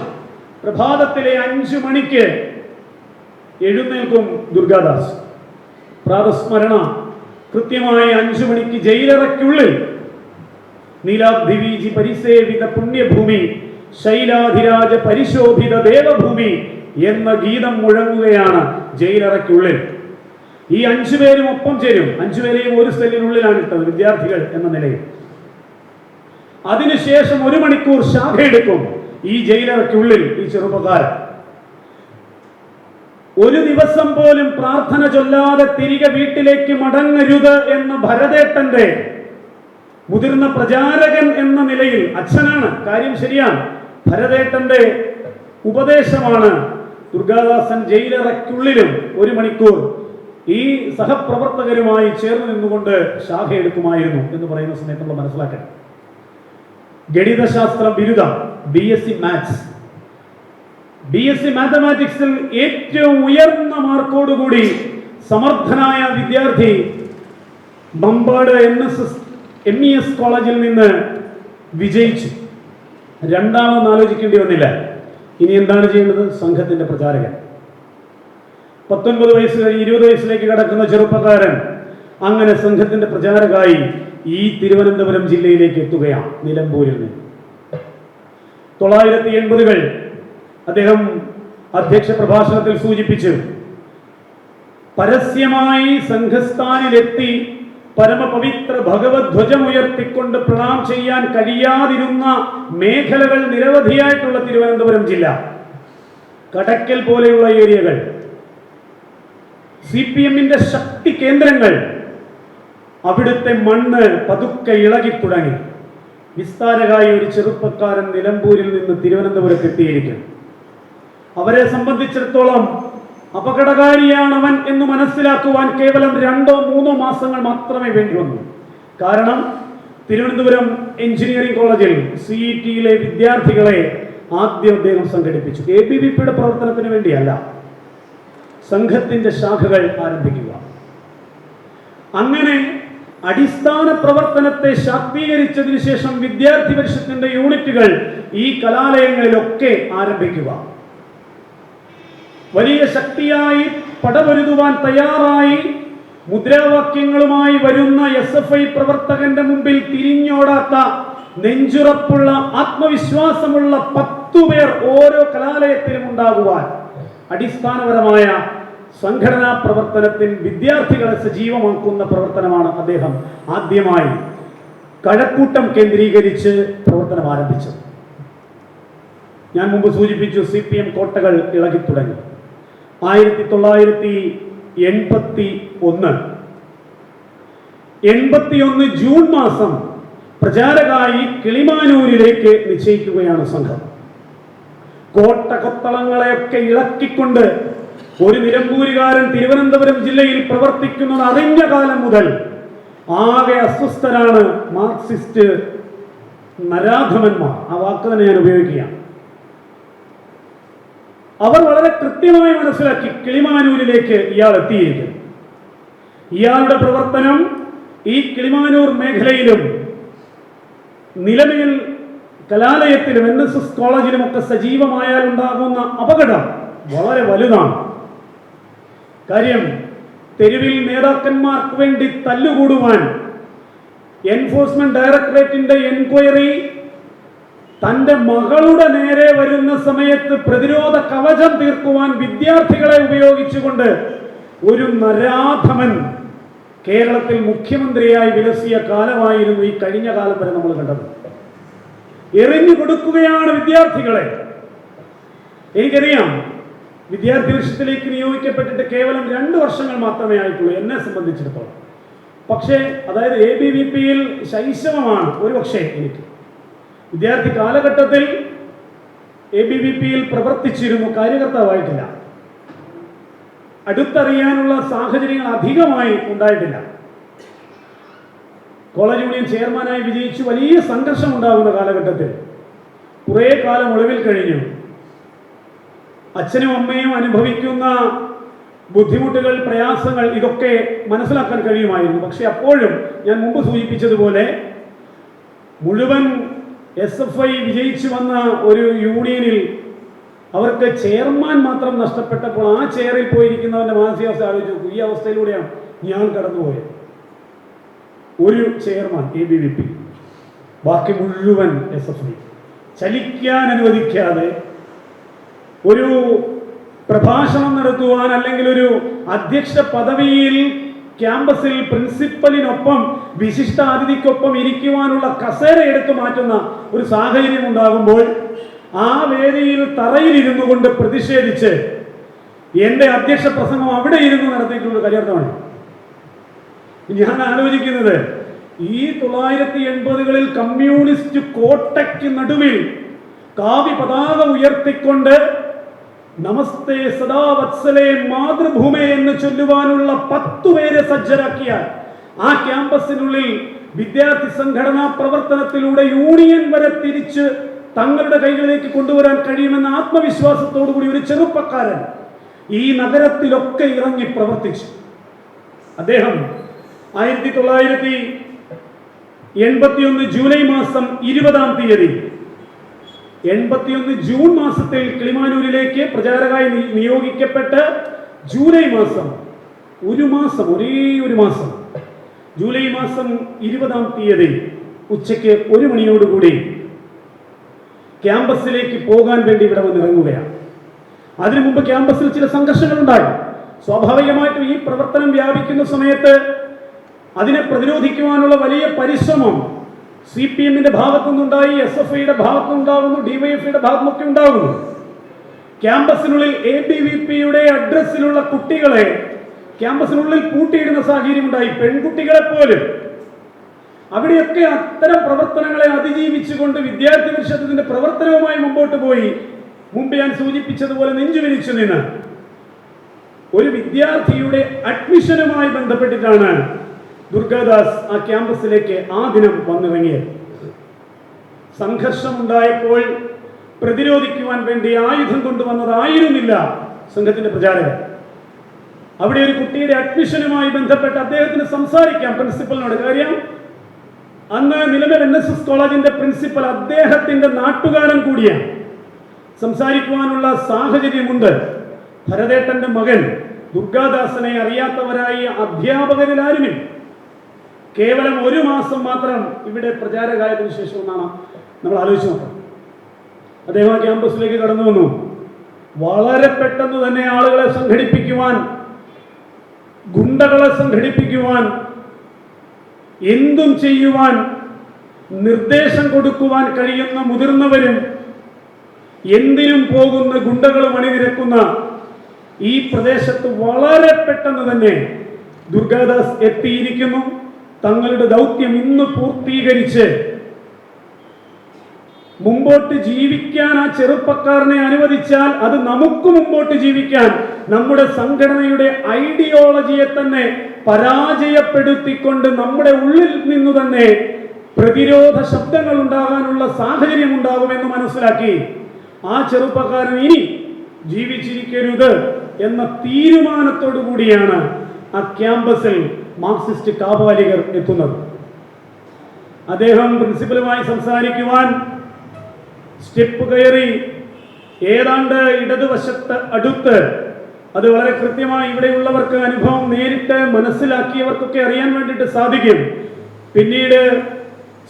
പ്രഭാതത്തിലെ 5 മണിക്ക് എഴുന്നേൽക്കും ദുർഗാദാസ്. പ്രാതസ്മരണ കൃത്യമായി 5 മണിക്ക് ജയിലറയ്ക്കുള്ളിൽ നീലാബ്ധിവീജി പരിസേവിത പുണ്യഭൂമി ശൈലാധിരാജ പരിശോഭിത ദേവഭൂമി എന്ന ഗീതം മുഴങ്ങുകയാണ് ജയിലറയ്ക്കുള്ളിൽ. ഈ 5 പേരും ഒപ്പം ചേരും. 5 പേരെയും ഒരു സെല്ലിനുള്ളിലാണ് ഇട്ടത്, വിദ്യാർത്ഥികൾ എന്ന നിലയിൽ. അതിനുശേഷം 1 മണിക്കൂർ ശാഖയെടുക്കും ഈ ജയിലറയ്ക്കുള്ളിൽ ഈ ചെറുപ്പക്കാരൻ. ഒരു ദിവസം പോലും പ്രാർത്ഥന ചൊല്ലാതെ തിരികെ വീട്ടിലേക്ക് മടങ്ങരുത് എന്ന ഭരതേട്ടന്റെ മുതിർന്ന പ്രചാരകൻ എന്ന നിലയിൽ, അച്ഛനാണ്, കാര്യം ശരിയാണ്, ഭരതേട്ടന്റെ ഉപദേശമാണ് ദുർഗാദാസൻ ജയിലറയ്ക്കുള്ളിലും 1 മണിക്കൂർ ഈ സഹപ്രവർത്തകരുമായി ചേർന്ന് നിന്നുകൊണ്ട് ശാഖ എടുക്കുമായിരുന്നു എന്ന് പറയുന്ന സമയത്ത് നമ്മൾ മനസ്സിലാക്കണം. ഗണിതശാസ്ത്ര ബിരുദം, BSc മാത്സ്, BSc മാത്തമാറ്റിക്സിൽ ഏറ്റവും ഉയർന്ന മാർക്കോടുകൂടി സമർത്ഥനായ വിദ്യാർത്ഥി മമ്പാട് MES കോളേജിൽ നിന്ന് വിജയിച്ചു. രണ്ടാമതൊന്നും ആലോചിക്കേണ്ടി വന്നില്ല. ഇനി എന്താണ് ചെയ്യേണ്ടത്? സംഘത്തിന്റെ പ്രചാരകൻ. 19 വയസ്സ് കഴിഞ്ഞ് 20 വയസ്സിലേക്ക് കടക്കുന്ന ചെറുപ്പക്കാരൻ അങ്ങനെ സംഘത്തിന്റെ പ്രചാരകായി ഈ തിരുവനന്തപുരം ജില്ലയിലേക്ക് എത്തുകയാണ്, നിലമ്പൂരിൽ നിന്ന്. 980-കൾ അദ്ദേഹം അധ്യക്ഷ പ്രഭാഷണത്തിൽ സൂചിപ്പിച്ചു, പരസ്യമായി സംഘസ്ഥാനിലെത്തി പരമപവിത്ര ഭഗവത് ധ്വജമുയർത്തിക്കൊണ്ട് പ്രണാം ചെയ്യാൻ കഴിയാതിരുന്ന മേഖലകൾ നിരവധിയായിട്ടുള്ള തിരുവനന്തപുരം ജില്ല, കടക്കൽ പോലെയുള്ള ഏരിയകൾ, CPM-ന്റെ ശക്തി കേന്ദ്രങ്ങൾ, അവിടുത്തെ മണ്ണ് പതുക്കെ ഇളകി തുടങ്ങി. വിസ്താരകായി ഒരു ചെറുപ്പക്കാരൻ നിലമ്പൂരിൽ നിന്ന് തിരുവനന്തപുരത്ത് എത്തിയിരിക്കും. അവരെ സംബന്ധിച്ചിടത്തോളം അപകടകാരിയാണവൻ എന്ന് മനസ്സിലാക്കുവാൻ കേവലം 2-3 മാസങ്ങൾ മാത്രമേ വേണ്ടി വന്നു. കാരണം തിരുവനന്തപുരം എഞ്ചിനീയറിംഗ് കോളേജിൽ CET-യിലെ വിദ്യാർത്ഥികളെ ആദ്യം അദ്ദേഹം സംഘടിപ്പിച്ചു. ABVP-യുടെ പ്രവർത്തനത്തിന് വേണ്ടിയല്ല, സംഘത്തിന്റെ ശാഖകൾ ആരംഭിക്കുക. അങ്ങനെ അടിസ്ഥാന പ്രവർത്തനത്തെ ശാക്തീകരിച്ചതിനു ശേഷം വിദ്യാർത്ഥി പരിഷത്തിന്റെ യൂണിറ്റുകൾ ഈ കലാലയങ്ങളിലൊക്കെ ആരംഭിക്കുക. വലിയ ശക്തിയായി പടപൊരുതുവാൻ തയ്യാറായി മുദ്രാവാക്യങ്ങളുമായി വരുന്ന SFI പ്രവർത്തകന്റെ മുമ്പിൽ തിരിഞ്ഞോടാത്ത നെഞ്ചുറപ്പുള്ള ആത്മവിശ്വാസമുള്ള 10 പേർ ഓരോ കലാലയത്തിലും ഉണ്ടാകുവാൻ അടിസ്ഥാനപരമായ സംഘടനാ പ്രവർത്തനത്തിൽ വിദ്യാർത്ഥികളെ സജീവമാക്കുന്ന പ്രവർത്തനമാണ് അദ്ദേഹം ആദ്യമായി കഴക്കൂട്ടം കേന്ദ്രീകരിച്ച് പ്രവർത്തനം ആരംഭിച്ചത്. ഞാൻ മുമ്പ് സൂചിപ്പിച്ചു, CPM കോട്ടകൾ ഇളകി തുടങ്ങി. 1981 ജൂൺ മാസം പ്രചാരകായി കിളിമാനൂരിലേക്ക് നിശ്ചയിക്കുകയാണ് സംഘം. കോട്ട കൊത്തളങ്ങളെയൊക്കെ ഇളക്കിക്കൊണ്ട് ഒരു നിലമ്പൂരുകാരൻ തിരുവനന്തപുരം ജില്ലയിൽ പ്രവർത്തിക്കുന്നത് അറിഞ്ഞ കാലം മുതൽ ആകെ അസ്വസ്ഥരാണ് മാർക്സിസ്റ്റ് നരാധമന്മാർ. ആ വാക്ക് തന്നെ ഞാൻ ഉപയോഗിക്കുകയാണ്. അവർ വളരെ കൃത്യമായി മനസ്സിലാക്കി കിളിമാനൂരിലേക്ക് ഇയാൾ എത്തിയിരിക്കും. ഇയാളുടെ പ്രവർത്തനം ഈ കിളിമാനൂർ മേഖലയിലും നിലവിൽ കലാലയത്തിലും NSS കോളേജിലുമൊക്കെ സജീവമായാൽ ഉണ്ടാകുന്ന അപകടം വളരെ വലുതാണ്. കാര്യം, തെരുവിൽ നേതാക്കന്മാർക്ക് വേണ്ടി തല്ലുകൂടുവാൻ എൻഫോഴ്സ്മെന്റ് ഡയറക്ടറേറ്റിന്റെ എൻക്വയറി തന്റെ മകളുടെ നേരെ വരുന്ന സമയത്ത് പ്രതിരോധ കവചം തീർക്കുവാൻ വിദ്യാർത്ഥികളെ ഉപയോഗിച്ചുകൊണ്ട് ഒരു നരാധമൻ കേരളത്തിൽ മുഖ്യമന്ത്രിയായി വിലസിയ കാലമായിരുന്നു ഈ കഴിഞ്ഞ കാലം വരെ നമ്മൾ കണ്ടത്. എറിഞ്ഞു കൊടുക്കുകയാണ് വിദ്യാർത്ഥികളെ. എനിക്കറിയാം, വിദ്യാർത്ഥി പരിഷത്തിലേക്ക് നിയോഗിക്കപ്പെട്ടിട്ട് കേവലം 2 വർഷങ്ങൾ മാത്രമേ ആയിട്ടുള്ളൂ എന്നെ സംബന്ധിച്ചിടത്തോളം. പക്ഷേ അതായത് ABVP-യിൽ ശൈശവമാണ് ഒരുപക്ഷെ എനിക്ക്. വിദ്യാർത്ഥി കാലഘട്ടത്തിൽ ABVP-യിൽ പ്രവർത്തിച്ചിരുന്നു, കാര്യകർത്താവായിട്ടില്ല. അടുത്തറിയാനുള്ള സാഹചര്യങ്ങൾ അധികമായി ഉണ്ടായിട്ടില്ല. കോളേജ് യൂണിയൻ ചെയർമാനായി വിജയിച്ചു വലിയ സംഘർഷം ഉണ്ടാകുന്ന കാലഘട്ടത്തിൽ കുറേ കാലം ഒളിവിൽ കഴിഞ്ഞു. അച്ഛനും അമ്മയും അനുഭവിക്കുന്ന ബുദ്ധിമുട്ടുകൾ, പ്രയാസങ്ങൾ ഇതൊക്കെ മനസ്സിലാക്കാൻ കഴിയുമായിരുന്നു. പക്ഷെ അപ്പോഴും ഞാൻ മുമ്പ് സൂചിപ്പിച്ചതുപോലെ മുഴുവൻ SFI വിജയിച്ചു വന്ന ഒരു യൂണിയനിൽ അവർക്ക് ചെയർമാൻ മാത്രം നഷ്ടപ്പെട്ടപ്പോൾ ആ ചെയറിൽ പോയിരിക്കുന്നവന്റെ മാനസികാവസ്ഥ ആലോചിച്ചു. ഈ അവസ്ഥയിലൂടെയാണ് ഞാൻ കടന്നുപോയത്. ഒരു ചെയർമാൻ ABVP, ബാക്കി മുഴുവൻ SFI. ചലിക്കാൻ അനുവദിക്കാതെ ഒരു പ്രഭാഷണം നടത്തുവാൻ അല്ലെങ്കിൽ ഒരു അധ്യക്ഷ പദവിയിൽ ക്യാമ്പസിൽ പ്രിൻസിപ്പലിനൊപ്പം വിശിഷ്ടാതിഥിക്കൊപ്പം ഇരിക്കുവാനുള്ള കസേര എടുത്തു മാറ്റുന്ന ഒരു സാഹചര്യം ഉണ്ടാകുമ്പോൾ ആ വേദിയിൽ തറയിലിരുന്നു കൊണ്ട് പ്രതിഷേധിച്ച് എന്റെ അധ്യക്ഷ പ്രസംഗം അവിടെ ഇരുന്ന് നടത്തിയിട്ടുള്ള കാര്യമാണ്. ഞാൻ ആലോചിക്കുന്നത്, ഈ 1980-കളിൽ കമ്മ്യൂണിസ്റ്റ് കോട്ടയ്ക്ക് നടുവിൽ കാവ്യ പതാക ഉയർത്തിക്കൊണ്ട് നമസ്തേ സദാവത്സലേ മാതൃഭൂമി എന്ന് ചൊല്ലുവാനുള്ള 10 പേരെ സജ്ജരാക്കിയാൽ ആ ക്യാമ്പസിനുള്ളിൽ വിദ്യാർത്ഥി സംഘടനാ പ്രവർത്തനത്തിലൂടെ യൂണിയൻ വരെ തിരിച്ച് തങ്ങളുടെ കൈകളിലേക്ക് കൊണ്ടുവരാൻ കഴിയുമെന്ന ആത്മവിശ്വാസത്തോടുകൂടി ഒരു ചെറുപ്പക്കാരൻ ഈ നഗരത്തിലൊക്കെ ഇറങ്ങി പ്രവർത്തിച്ചു. അദ്ദേഹം 1981 ജൂലൈ മാസം 20-ാം തീയതി 81 ജൂൺ മാസത്തിൽ കിളിമാനൂരിലേക്ക് പ്രചാരകായി നിയോഗിക്കപ്പെട്ട് ജൂലൈ മാസം ഒരേ ഒരു മാസം ജൂലൈ മാസം 20-ാം തീയതി ഉച്ചയ്ക്ക് 1 മണിയോടുകൂടി ക്യാമ്പസിലേക്ക് പോകാൻ വേണ്ടി ഇവിടെ വന്നിറങ്ങുകയാണ്. അതിനു മുമ്പ് ക്യാമ്പസിൽ ചില സംഘർഷങ്ങൾ ഉണ്ടായി. സ്വാഭാവികമായിട്ടും ഈ പ്രവർത്തനം വ്യാപിക്കുന്ന സമയത്ത് അതിനെ പ്രതിരോധിക്കുവാനുള്ള വലിയ പരിശ്രമം CPM-ന്റെ ഭാഗത്തുനിന്നുണ്ടായി, SFIയുടെ ഭാഗത്തുനിന്നുണ്ടാകുന്നു, DYFIയുടെ ഭാഗത്തുനിന്നൊക്കെ ഉണ്ടാകുന്നു. ക്യാമ്പസിനുള്ളിൽ ABVP-യുടെ അഡ്രസ്സിലുള്ള കുട്ടികളെ ക്യാമ്പസിനുള്ളിൽ പൂട്ടിയിടുന്ന സാഹചര്യം ഉണ്ടായി, പെൺകുട്ടികളെ പോലും. അവിടെയൊക്കെ അത്തരം പ്രവർത്തനങ്ങളെ അതിജീവിച്ചുകൊണ്ട് വിദ്യാർത്ഥി പരിഷത്തിന്റെ പ്രവർത്തനവുമായി മുമ്പോട്ട് പോയി. മുമ്പ് ഞാൻ സൂചിപ്പിച്ചതുപോലെ നെഞ്ചുവിരിച്ചു നിന്ന് ഒരു വിദ്യാർത്ഥിയുടെ അഡ്മിഷനുമായി ബന്ധപ്പെട്ടിട്ടാണ് ദുർഗാദാസ് ആ ക്യാമ്പസിലേക്ക് ആ ദിനം വന്നിറങ്ങിയത്. സംഘർഷമുണ്ടായപ്പോൾ പ്രതിരോധിക്കുവാൻ വേണ്ടി ആയുധം കൊണ്ടുവന്നതായിരുന്നില്ല സംഘത്തിന്റെ പ്രചാരകർ. അവിടെ ഒരു കുട്ടിയുടെ അഡ്മിഷനുമായി ബന്ധപ്പെട്ട് അദ്ദേഹത്തിന് സംസാരിക്കാം പ്രിൻസിപ്പലിനോട്. കാര്യം അന്ന് നിലവിൽ NSS കോളേജിന്റെ പ്രിൻസിപ്പൽ അദ്ദേഹത്തിന്റെ നാട്ടുകാരൻ കൂടിയാണ്. സംസാരിക്കുവാനുള്ള സാഹചര്യമുണ്ട്. ഭരതേട്ടന്റെ മകൻ ദുർഗാദാസനെ അറിയാത്തവരായി അധ്യാപകരിൽ ആരുമില്ല. കേവലം 1 മാസം മാത്രം ഇവിടെ പ്രചാരകായതിനു ശേഷം എന്നാണ് നമ്മൾ ആലോചിച്ച് നോക്കാം. അദ്ദേഹം ആ ക്യാമ്പസിലേക്ക് കടന്നു വന്നു. വളരെ പെട്ടെന്ന് തന്നെ ആളുകളെ സംഘടിപ്പിക്കുവാൻ, ഗുണ്ടകളെ സംഘടിപ്പിക്കുവാൻ, എന്തും ചെയ്യുവാൻ നിർദ്ദേശം കൊടുക്കുവാൻ കഴിയുന്ന മുതിർന്നവരും എന്തിനും പോകുന്ന ഗുണ്ടകളും അണിനിരക്കുന്ന ഈ പ്രദേശത്ത് വളരെ പെട്ടെന്ന് തന്നെ ദുർഗാദാസ് എത്തിയിരിക്കുന്നു. തങ്ങളുടെ ദൗത്യം ഇന്ന് പൂർത്തീകരിച്ച് മുമ്പോട്ട് ജീവിക്കാൻ ആ ചെറുപ്പക്കാരനെ അനുവദിച്ചാൽ അത് നമുക്ക് മുമ്പോട്ട് ജീവിക്കാൻ നമ്മുടെ സംഘടനയുടെ ഐഡിയോളജിയെ തന്നെ പരാജയപ്പെടുത്തിക്കൊണ്ട് നമ്മുടെ ഉള്ളിൽ നിന്നു തന്നെ പ്രതിരോധ ശബ്ദങ്ങൾ ഉണ്ടാകാനുള്ള സാഹചര്യം ഉണ്ടാകുമെന്ന് മനസ്സിലാക്കി ആ ചെറുപ്പക്കാരൻ ഇനി ജീവിച്ചിരിക്കരുത് എന്ന തീരുമാനത്തോടു കൂടിയാണ് ആ ക്യാമ്പസിൽ മാർക്സിസ്റ്റ് കാപാലികർ എത്തുന്നത്. അദ്ദേഹം പ്രിൻസിപ്പലുമായി സംസാരിക്കുവാൻ സ്റ്റെപ്പ് കയറി ഏതാണ്ട് ഇടതുവശത്ത് അടുത്ത്, അത് വളരെ കൃത്യമായി ഇവിടെയുള്ളവർക്ക് അനുഭവം നേരിട്ട് മനസ്സിലാക്കിയവർക്കൊക്കെ അറിയാൻ വേണ്ടിയിട്ട് സാധിക്കും. പിന്നീട്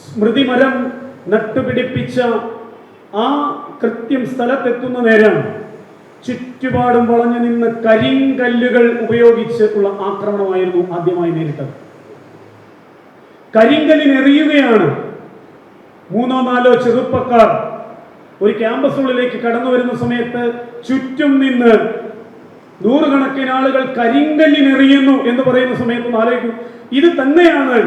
സ്മൃതിമരം നട്ടുപിടിപ്പിച്ച ആ കൃത്യം സ്ഥലത്തെത്തുന്ന നേരം ചുറ്റുപാടും വളഞ്ഞു നിന്ന് കരിങ്കല്ലുകൾ ഉപയോഗിച്ച് ഉള്ള ആക്രമണമായിരുന്നു ആദ്യമായി നേരിട്ടത്. കരിങ്കല്ലിനെറിയുകയാണ് 3-4 ചെറുപ്പക്കാർ ഒരു ക്യാമ്പസുള്ളിലേക്ക് കടന്നു വരുന്ന സമയത്ത് ചുറ്റും നിന്ന് നൂറുകണക്കിന് ആളുകൾ കരിങ്കല്ലിനെറിയുന്നു എന്ന് പറയുന്ന സമയത്ത് ആലോചിക്കും. ഇത് തന്നെയാണ്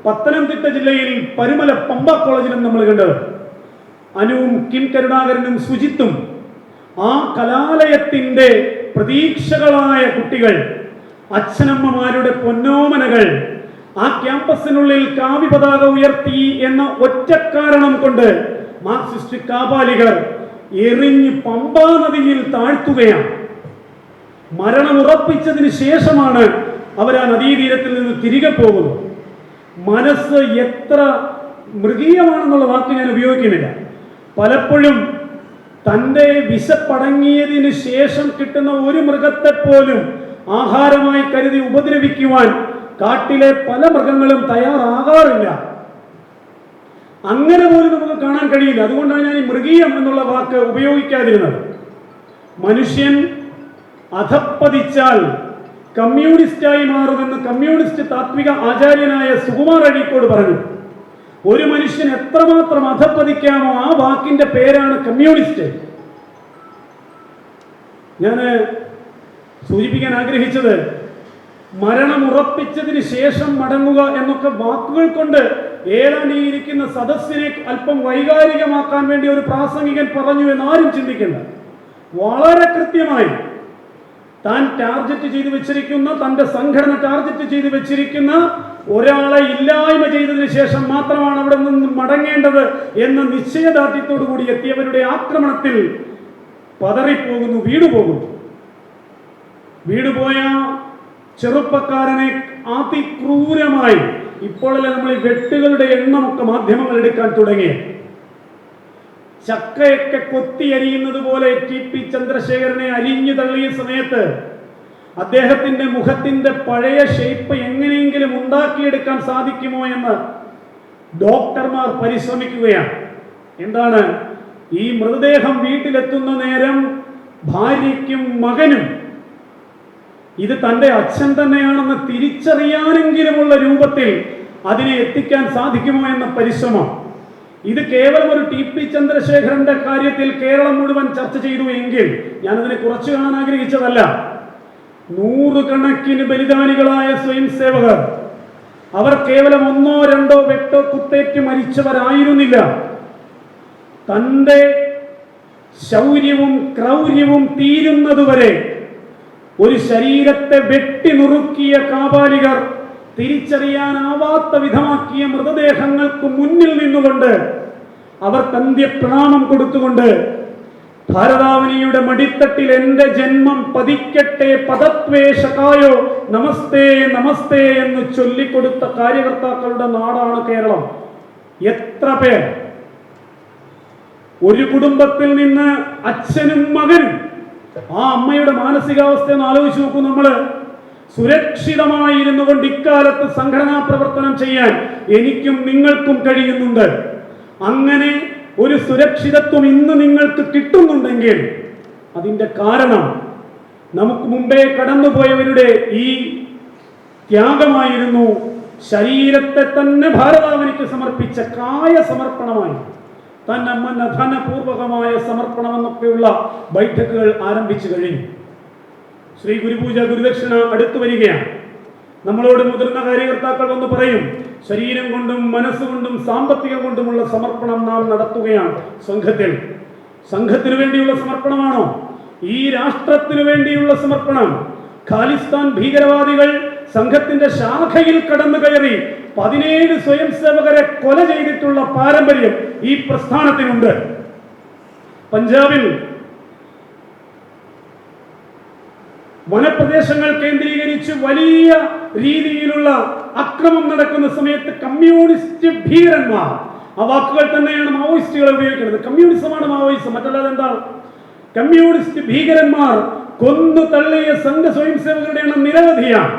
പത്തനംതിട്ട ജില്ലയിൽ പരുമല പമ്പ കോളേജിലും നമ്മൾ കണ്ടത്. അനുവും കിം കരുണാകരനും സുജിത്തും ആ കലാലയത്തിന്റെ പ്രതീക്ഷകളായ കുട്ടികൾ, അച്ഛനമ്മമാരുടെ പൊന്നോമനകൾ ആ ക്യാമ്പസിനുള്ളിൽ കാവി പതാക ഉയർത്തി എന്ന ഒറ്റ കാരണം കൊണ്ട് മാർക്സിസ്റ്റ് കാപാലികർ എറിഞ്ഞ് പമ്പാ നദിയിൽ താഴ്ത്തുകയാണ്. മരണമുറപ്പിച്ചതിന് ശേഷമാണ് അവർ ആ നദീതീരത്തിൽ നിന്ന് തിരികെ പോകുന്നത്. മനസ്സ് എത്ര മൃഗീയമാണെന്നുള്ള വാക്ക് ഞാൻ ഉപയോഗിക്കുന്നില്ല. പലപ്പോഴും തൻ്റെ വിശപ്പടങ്ങിയതിന് ശേഷം കിട്ടുന്ന ഒരു മൃഗത്തെ പോലും ആഹാരമായി കരുതി ഉപദ്രവിക്കുവാൻ കാട്ടിലെ പല മൃഗങ്ങളും തയ്യാറാകാറില്ല. അങ്ങനെ പോലും നമുക്ക് കാണാൻ കഴിയില്ല. അതുകൊണ്ടാണ് ഞാൻ ഈ മൃഗീയം എന്നുള്ള വാക്ക് ഉപയോഗിക്കാതിരുന്നത്. മനുഷ്യൻ അധപ്പതിച്ചാൽ കമ്മ്യൂണിസ്റ്റായി മാറുമെന്ന് കമ്മ്യൂണിസ്റ്റ് താത്വിക ആചാര്യനായ സുകുമാർ അഴീക്കോട് പറഞ്ഞു. ഒരു മനുഷ്യൻ എത്രമാത്രം അധപ്പതിക്കാമോ ആ വാക്കിന്റെ പേരാണ് കമ്മ്യൂണിസ്റ്റ്. ഞാൻ സൂചിപ്പിക്കാൻ ആഗ്രഹിച്ചത് മരണം ഉറപ്പിച്ചതിന് ശേഷം മടങ്ങുക എന്നൊക്കെ വാക്കുകൾ കൊണ്ട് ഏതാണ്ട് ഈ ഇരിക്കുന്ന സദസ്സിനെ അല്പം വൈകാരികമാക്കാൻ വേണ്ടി ഒരു പ്രാസംഗികൻ പറഞ്ഞു എന്നാരും ചിന്തിക്കേണ്ട. വളരെ കൃത്യമായി താൻ ടാർഗറ്റ് ചെയ്തു വെച്ചിരിക്കുന്ന, തന്റെ സംഘടന ടാർഗറ്റ് ചെയ്തു വെച്ചിരിക്കുന്ന ഒരാളെ ഇല്ലായ്മ ചെയ്തതിന് ശേഷം മാത്രമാണ് അവിടെ നിന്ന് മടങ്ങേണ്ടത് എന്ന നിശ്ചയദാർഢ്യത്തോടു കൂടി എത്തിയവരുടെ ആക്രമണത്തിൽ പതറിപ്പോകുന്നു, വീണുപോകുന്നു. വീണുപോയ ചെറുപ്പക്കാരനെ അതിക്രൂരമായി, ഇപ്പോഴല്ലേ നമ്മൾ ഈ വെട്ടുകളുടെ എണ്ണമൊക്കെ മാധ്യമങ്ങൾ എടുക്കാൻ തുടങ്ങി. ചക്കയൊക്കെ കൊത്തിയരിയുന്നത് പോലെ TP ചന്ദ്രശേഖരനെ അരിഞ്ഞു തള്ളിയ സമയത്ത് അദ്ദേഹത്തിന്റെ മുഖത്തിന്റെ പഴയ ഷേപ്പ് എങ്ങനെയെങ്കിലും ഉണ്ടാക്കിയെടുക്കാൻ സാധിക്കുമോ എന്ന് ഡോക്ടർമാർ പരിശ്രമിക്കുകയാണ്. എന്താണ്, ഈ മൃതദേഹം വീട്ടിലെത്തുന്ന നേരം ഭാര്യയ്ക്കും മകനും ഇത് തൻ്റെ അച്ഛൻ തന്നെയാണെന്ന് തിരിച്ചറിയാനെങ്കിലുമുള്ള രൂപത്തിൽ അതിനെ എത്തിക്കാൻ സാധിക്കുമോ എന്ന പരിശ്രമം. ഇത് കേവലം ഒരു ടി പി ചന്ദ്രശേഖരന്റെ കാര്യത്തിൽ കേരളം മുഴുവൻ ചർച്ച ചെയ്തു എങ്കിൽ ഞാനതിനെ കുറച്ചു കാണാൻ ആഗ്രഹിച്ചതല്ല. നൂറുകണക്കിന് ബലിദാനികളായ സ്വയം സേവകർ, അവർ കേവലം ഒന്നോ രണ്ടോ വെട്ടോ കുത്തേറ്റ് മരിച്ചവരായിരുന്നില്ല. തൻ്റെ ശൗര്യവും ക്രൗര്യവും തീരുന്നതുവരെ ഒരു ശരീരത്തെ വെട്ടി നുറുക്കിയ കാപാലികർ തിരിച്ചറിയാനാവാത്ത വിധമാക്കിയ മൃതദേഹങ്ങൾക്ക് മുന്നിൽ നിന്നുകൊണ്ട് അവർക്ക് അന്ത്യപ്രണാമം കൊടുത്തുകൊണ്ട് ഭാരതാവനിയുടെ മടിത്തട്ടിൽ എന്റെ ജന്മം പതിക്കട്ടെ പദത്വേഷകായോ നമസ്തേ നമസ്തേ എന്ന് ചൊല്ലിക്കൊടുത്ത കാര്യകർത്താക്കളുടെ നാടാണ് കേരളം. എത്ര പേർ ഒരു കുടുംബത്തിൽ നിന്ന് അച്ഛനും മകനും, ആ അമ്മയുടെ മാനസികാവസ്ഥ ഒന്ന് ആലോചിച്ച് നോക്കൂ. നമ്മള് സുരക്ഷിതമായിരുന്നു കൊണ്ട് ഇക്കാലത്ത് സംഘടനാ പ്രവർത്തനം ചെയ്യാൻ എനിക്കും നിങ്ങൾക്കും കഴിയുന്നുണ്ട്. അങ്ങനെ ഒരു സുരക്ഷിതത്വം ഇന്ന് നിങ്ങൾക്ക് കിട്ടുന്നുണ്ടെങ്കിൽ അതിന്റെ കാരണം നമുക്ക് മുമ്പേ കടന്നുപോയവരുടെ ഈ ത്യാഗമായിരുന്നു. ശരീരത്തെ തന്നെ ഭാരതാവനിക്ക് സമർപ്പിച്ച കായ സമർപ്പണമായി, തന്നെ ധനപൂർവകമായ സമർപ്പണം എന്നൊക്കെയുള്ള ബൈഠക്കുകൾ ആരംഭിച്ചു കഴിഞ്ഞു. ശ്രീ ഗുരുപൂജ ഗുരുദക്ഷിണ അടുത്തു വരികയാണ്. നമ്മളോട് മുതിർന്ന കാര്യകർത്താക്കൾ വന്ന് പറയും, ശരീരം കൊണ്ടും മനസ്സുകൊണ്ടും സാമ്പത്തികം കൊണ്ടുമുള്ള സമർപ്പണം നാം നടത്തുകയാണ്. സംഘത്തിന് വേണ്ടിയുള്ള സമർപ്പണമാണോ? ഈ രാഷ്ട്രത്തിനു വേണ്ടിയുള്ള സമർപ്പണം. ഖാലിസ്ഥാൻ ഭീകരവാദികൾ സംഘത്തിന്റെ ശാഖയിൽ കടന്നു കയറി 17 സ്വയം സേവകരെ കൊല ചെയ്തിട്ടുള്ള പാരമ്പര്യം ഈ പ്രസ്ഥാനത്തിനുണ്ട്. പഞ്ചാബിൽ വനപ്രദേശങ്ങൾ കേന്ദ്രീകരിച്ച് വലിയ രീതിയിലുള്ള അക്രമം നടക്കുന്ന സമയത്ത് കമ്മ്യൂണിസ്റ്റ് ഭീകരന്മാർ, ആ വാക്കുകൾ തന്നെയാണ് മാവോയിസ്റ്റുകൾ ഉപയോഗിക്കുന്നത്. കമ്മ്യൂണിസമാണ് മാവോയിസം, മറ്റല്ലാതെ എന്താണ്? കമ്മ്യൂണിസ്റ്റ് ഭീകരന്മാർ കൊന്നു തള്ളിയ സംഘ സ്വയം സേവകരുടെ എണ്ണം നിരവധിയാണ്.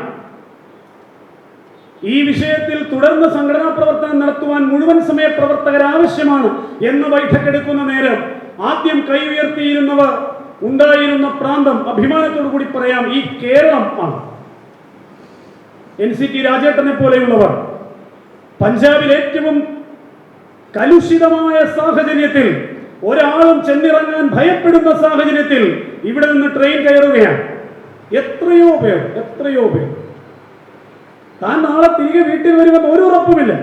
ഈ വിഷയത്തിൽ തുടർന്ന് സംഘടനാ പ്രവർത്തനം നടത്തുവാൻ മുഴുവൻ സമയ പ്രവർത്തകർ ആവശ്യമാണ് എന്ന് ബൈഠക്കെടുക്കുന്ന നേരം ആദ്യം കൈ ഉയർത്തിയിരുന്നവർ ഉണ്ടായിരുന്ന പ്രാന്തം അഭിമാനത്തോടു കൂടി പറയാം, ഈ കേരളം ആണ്. NCT രാജേട്ടനെ പോലെയുള്ളവർ പഞ്ചാബിൽ ഏറ്റവും കലുഷിതമായ സാഹചര്യത്തിൽ, ഒരാളും ചെന്നിറങ്ങാൻ ഭയപ്പെടുന്ന സാഹചര്യത്തിൽ ഇവിടെ നിന്ന് ട്രെയിൻ കയറുകയാണ്. എത്രയോ പേർ താൻ നാളെ തിരികെ വീട്ടിൽ വരുമെന്ന് ഒരു ഉറപ്പുമില്ല.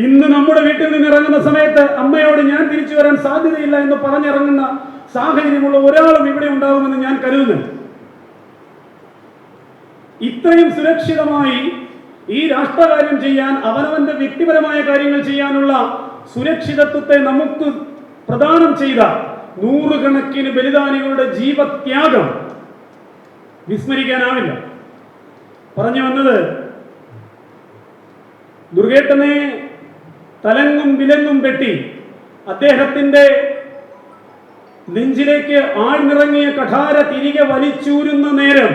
ഇന്ന് നമ്മുടെ വീട്ടിൽ നിന്ന് ഇറങ്ങുന്ന സമയത്ത് അമ്മയോട് ഞാൻ തിരിച്ചു വരാൻ സാധ്യതയില്ല എന്ന് പറഞ്ഞിറങ്ങുന്ന സാഹചര്യമുള്ള ഒരാളും ഇവിടെ ഉണ്ടാകുമെന്ന് ഞാൻ കരുതുന്നു. ഇത്രയും സുരക്ഷിതമായി ഈ രാഷ്ട്രകാര്യം ചെയ്യാൻ, അവനവന്റെ വ്യക്തിപരമായ കാര്യങ്ങൾ ചെയ്യാനുള്ള സുരക്ഷിതത്വത്തെ നമുക്ക് പ്രദാനം ചെയ്ത നൂറുകണക്കിന് ബലിദാനികളുടെ ജീവത്യാഗം വിസ്മരിക്കാനാവില്ല. പറഞ്ഞു വന്നത്, ദുർഗേട്ടനെ തലങ്ങും വിലങ്ങും വെട്ടി അദ്ദേഹത്തിന്റെ നെഞ്ചിലേക്ക് ആഴ്ന്നിറങ്ങിയ കഠാര തിരികെ വലിച്ചൂരുന്ന നേരം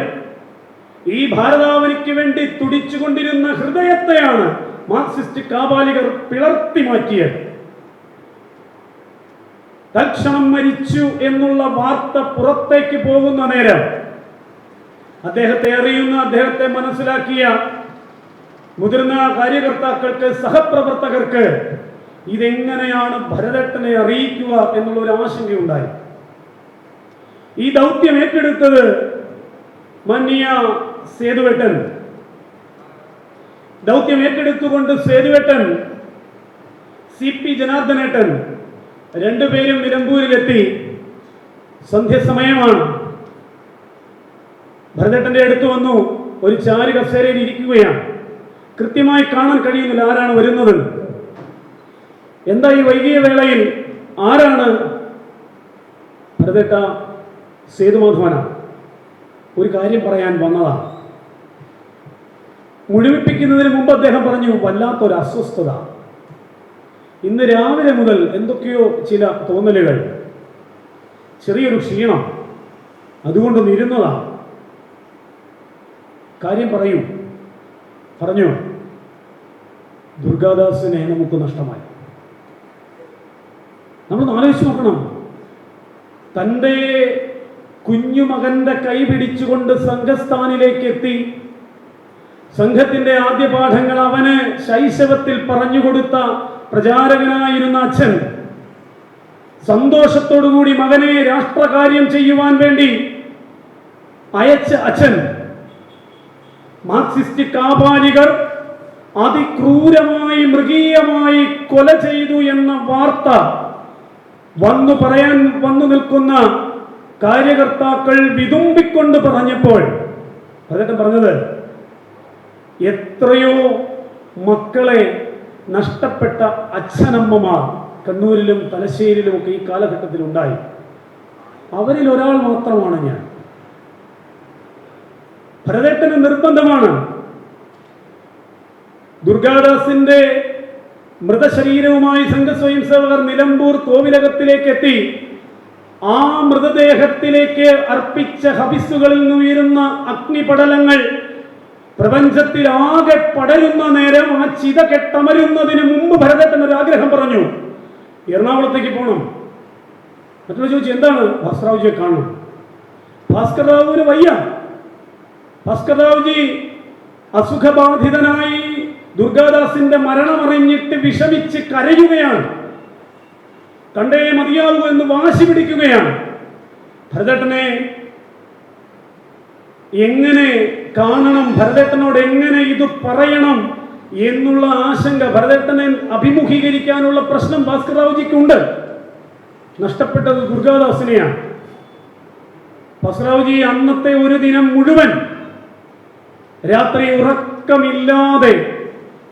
ഈ ഭാരതാവനിക്ക് വേണ്ടി തുടിച്ചുകൊണ്ടിരുന്ന ഹൃദയത്തെയാണ് മാർക്സിസ്റ്റ് കാപാലികർ പിളർത്തി മാറ്റിയത്. തൽക്ഷണം മരിച്ചു എന്നുള്ള വാർത്ത പുറത്തേക്ക് പോകുന്ന നേരം അദ്ദേഹത്തെ അറിയുന്ന, അദ്ദേഹത്തെ മനസ്സിലാക്കിയ മുതിർന്ന കാര്യകർത്താക്കൾക്ക്, സഹപ്രവർത്തകർക്ക് ഇതെങ്ങനെയാണ് ഭരതേട്ടനെ അറിയിക്കുക എന്നുള്ള ഒരു ആശങ്കയുണ്ടായി. ഈ ദൗത്യം ഏറ്റെടുത്തത് മാന്യ സേതുവേട്ടൻ. ദൗത്യം ഏറ്റെടുത്തുകൊണ്ട് സേതുവേട്ടൻ, CP ജനാർദ്ദനേട്ടൻ രണ്ടുപേരും നിലമ്പൂരിലെത്തി. സന്ധ്യസമയമാണ്. ഭരതേട്ടന്റെ അടുത്ത് വന്നു, ഒരു ചാരു കസേരയിൽ ഇരിക്കുകയാണ്. കൃത്യമായി കാണാൻ കഴിയുന്നില്ല ആരാണ് വരുന്നത്. എന്താ ഈ വൈകിയ വേളയിൽ? ആരാണ്? ഭരതേട്ട, സേതുമാധവനാണ്. ഒരു കാര്യം പറയാൻ വന്നതാണ്. മുഴുമിപ്പിക്കുന്നതിന് മുമ്പ് അദ്ദേഹം പറഞ്ഞു, വല്ലാത്തൊരു അസ്വസ്ഥത. ഇന്ന് രാവിലെ മുതൽ എന്തൊക്കെയോ ചില തോന്നലുകൾ, ചെറിയൊരു ക്ഷീണം, അതുകൊണ്ടൊന്ന് ഇരുന്നതാണ്. കാര്യം പറയൂ. പറഞ്ഞു, ദുർഗാദാസിനെ നമുക്ക് നഷ്ടമായി. നമ്മളൊന്ന് ആലോചിച്ച് നോക്കണം. തൻ്റെ കുഞ്ഞുമകന്റെ കൈ പിടിച്ചുകൊണ്ട് സംഘസ്ഥാനിലേക്ക് എത്തി. സംഘത്തിന്റെ ആദ്യ പാഠങ്ങൾ അവന് ശൈശവത്തിൽ പറഞ്ഞുകൊടുത്ത പ്രചാരകനായിരുന്ന അച്ഛൻ സന്തോഷത്തോടുകൂടി മകനെ രാഷ്ട്രകാര്യം ചെയ്യുവാൻ വേണ്ടി അയച്ച അച്ഛൻ മാർക്സിസ്റ്റ് കാപാലികർ അതിക്രൂരമായി മൃഗീയമായി കൊല ചെയ്തു എന്ന വാർത്ത വന്നു നിൽക്കുന്ന കാര്യകർത്താക്കൾ വിതുമ്പിക്കൊണ്ട് പറഞ്ഞപ്പോൾ അദ്ദേഹം പറഞ്ഞത്, എത്രയോ മക്കളെ നഷ്ടപ്പെട്ട അച്ഛനമ്മമാർ കണ്ണൂരിലും തലശ്ശേരിയിലും ഒക്കെ ഈ കാലഘട്ടത്തിൽ ഉണ്ടായി. അവരിൽ ഒരാൾ മാത്രമാണ് ഞാൻ. ഭരതേട്ടന് നിർബന്ധമാണ് ദുർഗാദാസിന്റെ മൃതശരീരവുമായി സംഘസ്വയം സേവകർ നിലമ്പൂർ കോവിലകത്തിലേക്ക് എത്തി. ആ മൃതദേഹത്തിലേക്ക് അർപ്പിച്ച ഹബിസുകളിൽ നിന്നുയരുന്ന അഗ്നിപടലങ്ങൾ പ്രപഞ്ചത്തിൽ ആകെ പടരുന്ന നേരം ആ ചിത കെട്ടമരുന്നതിന് മുമ്പ് ഭരതേട്ടൻ ഒരു ആഗ്രഹം പറഞ്ഞു, എറണാകുളത്തേക്ക് പോകണം. മറ്റുള്ള ചോദിച്ചു, എന്താണ്? ഭാസ്കർറാവുജിയെ കാണണം. ഭാസ്കർറാവുവിന് വയ്യ. ഭാസ്കർറാവുജി അസുഖബാധിതനായി ദുർഗാദാസിന്റെ മരണമറിഞ്ഞിട്ട് വിഷമിച്ച് കരയുകയാണ്. കണ്ടേ മതിയാവൂ എന്ന് വാശി പിടിക്കുകയാണ്. ഭരതേട്ടനെ എങ്ങനെ കാണണം, ഭരതേട്ടനോട് എങ്ങനെ ഇത് പറയണം എന്നുള്ള ആശങ്ക, ഭരതേട്ടനെ അഭിമുഖീകരിക്കാനുള്ള പ്രശ്നം ഭാസ്കർറാവുജിക്കുണ്ട്. നഷ്ടപ്പെട്ടത് ദുർഗാദാസിനെയാണ്. ഭാസ്കർറാവുജി അന്നത്തെ ഒരു ദിനം മുഴുവൻ രാത്രി ഉറക്കമില്ലാതെ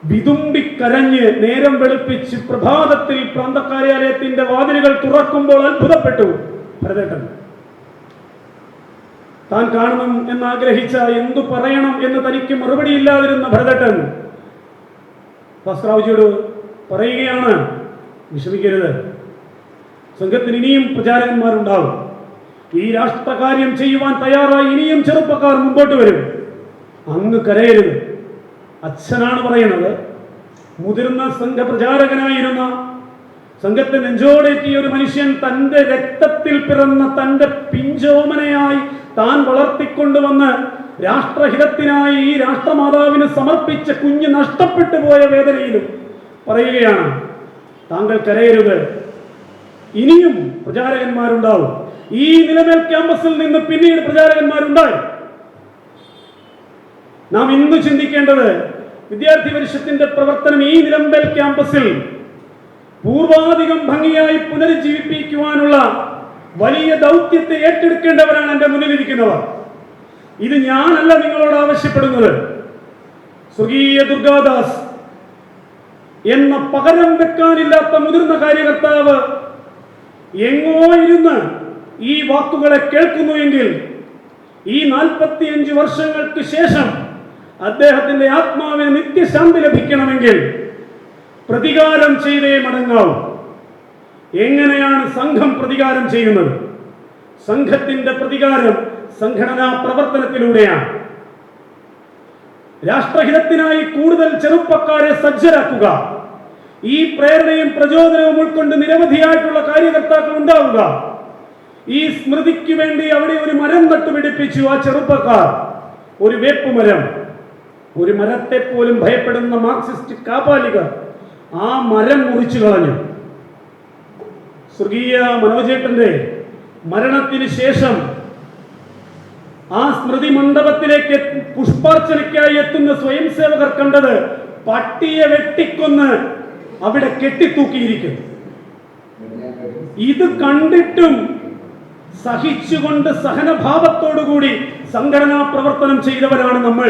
വിതുമ്പിക്കരഞ്ഞ് നേരം വെളുപ്പിച്ച് പ്രഭാതത്തിൽ പ്രാന്തകാര്യാലയത്തിന്റെ വാതിലുകൾ തുറക്കുമ്പോൾ അത്ഭുതപ്പെട്ടു ഭരതേട്ടൻ. താൻ കാണണം എന്നാഗ്രഹിച്ച, എന്തു പറയണം എന്ന് തനിക്ക് മറുപടിയില്ലാതിരുന്ന ഭരതേട്ടൻ ഭാസ്കർറാവുജിയോട് പറയുകയാണ്, വിഷമിക്കരുത്, സംഘത്തിന് ഇനിയും പ്രചാരകന്മാരുണ്ടാവും. ഈ രാഷ്ട്രകാര്യം ചെയ്യുവാൻ തയ്യാറായി ഇനിയും ചെറുപ്പക്കാർ മുമ്പോട്ട് വരും. അങ്ങ് കരയരുത്. അച്ഛനാണ് പറയുന്നത്. മുതിർന്ന സംഘപ്രചാരകനായിരുന്ന, സംഘത്തെ നെഞ്ചോടേറ്റിയ ഒരു മനുഷ്യൻ തന്റെ രക്തത്തിൽ പിറന്ന തന്റെ പിഞ്ചോമനയായി താൻ വളർത്തിക്കൊണ്ടുവന്ന് രാഷ്ട്രഹിതത്തിനായി ഈ രാഷ്ട്രമാതാവിന് സമർപ്പിച്ച കുഞ്ഞ് നഷ്ടപ്പെട്ടു പോയ വേദനയിലും പറയുകയാണ്, താങ്കൾ കരയരുത്, ഇനിയും പ്രചാരകന്മാരുണ്ടാവും. ഈ നിലമേൽ ക്യാമ്പസിൽ നിന്ന് പിന്നീട് പ്രചാരകന്മാരുണ്ടായി. നാം ഇന്ന് ചിന്തിക്കേണ്ടത്, വിദ്യാർത്ഥി പരിഷത്തിന്റെ പ്രവർത്തനം ഈ നിലമ്പൽ ക്യാമ്പസിൽ പൂർവാധികം ഭംഗിയായി പുനരുജ്ജീവിപ്പിക്കുവാനുള്ള വലിയ ദൗത്യത്തെ ഏറ്റെടുക്കേണ്ടവരാണ് എന്റെ മുന്നിലിരിക്കുന്നവർ. ഇത് ഞാനല്ല നിങ്ങളോട് ആവശ്യപ്പെടുന്നത്. സ്വർഗീയ ദുർഗാദാസ് എന്ന പകരം വെക്കാനില്ലാത്ത മുതിർന്ന കാര്യകർത്താവ് എങ്ങോ ഇരുന്ന് ഈ വാക്കുകളെ കേൾക്കുന്നുവെങ്കിൽ, ഈ 45 വർഷങ്ങൾക്ക് ശേഷം അദ്ദേഹത്തിന്റെ ആത്മാവിന് നിത്യശാന്തി ലഭിക്കണമെങ്കിൽ പ്രതികാരം ചെയ്തേ മടങ്ങാവൂ. എങ്ങനെയാണ് സംഘം പ്രതികാരം ചെയ്യുന്നത്? സംഘത്തിന്റെ പ്രതികാരം സംഘടനാ പ്രവർത്തനത്തിലൂടെയാണ്. രാഷ്ട്രഹിതത്തിനായി കൂടുതൽ ചെറുപ്പക്കാരെ സജ്ജരാക്കുക. ഈ പ്രേരണയും പ്രചോദനവും ഉൾക്കൊണ്ട് നിരവധിയായിട്ടുള്ള കാര്യകർത്താക്കൾ ഉണ്ടാവുക. ഈ സ്മൃതിക്ക് വേണ്ടി അവിടെ ഒരു മരം നട്ടുപിടിപ്പിച്ചു. ആ ചെറുപ്പക്കാർ ഒരു വേപ്പുമരം, ഒരു മരത്തെ പോലും ഭയപ്പെടുന്ന മാർക്സിസ്റ്റ് കാപാലികർ ആ മരം മുറിച്ചു കളഞ്ഞു. സ്വർഗീയ മനോജേട്ടന്റെ മരണത്തിന് ശേഷം ആ സ്മൃതി മണ്ഡപത്തിലേക്ക് പുഷ്പാർച്ചനയ്ക്കായി എത്തുന്ന സ്വയം സേവകർ കണ്ടത് പട്ടിയെ വെട്ടിക്കൊന്ന് അവിടെ കെട്ടിത്തൂക്കിയിരിക്കുന്നു. ഇത് കണ്ടിട്ടും സഹിച്ചുകൊണ്ട് സഹനഭാവത്തോടുകൂടി സംഘടനാ പ്രവർത്തനം ചെയ്തവരാണ് നമ്മൾ.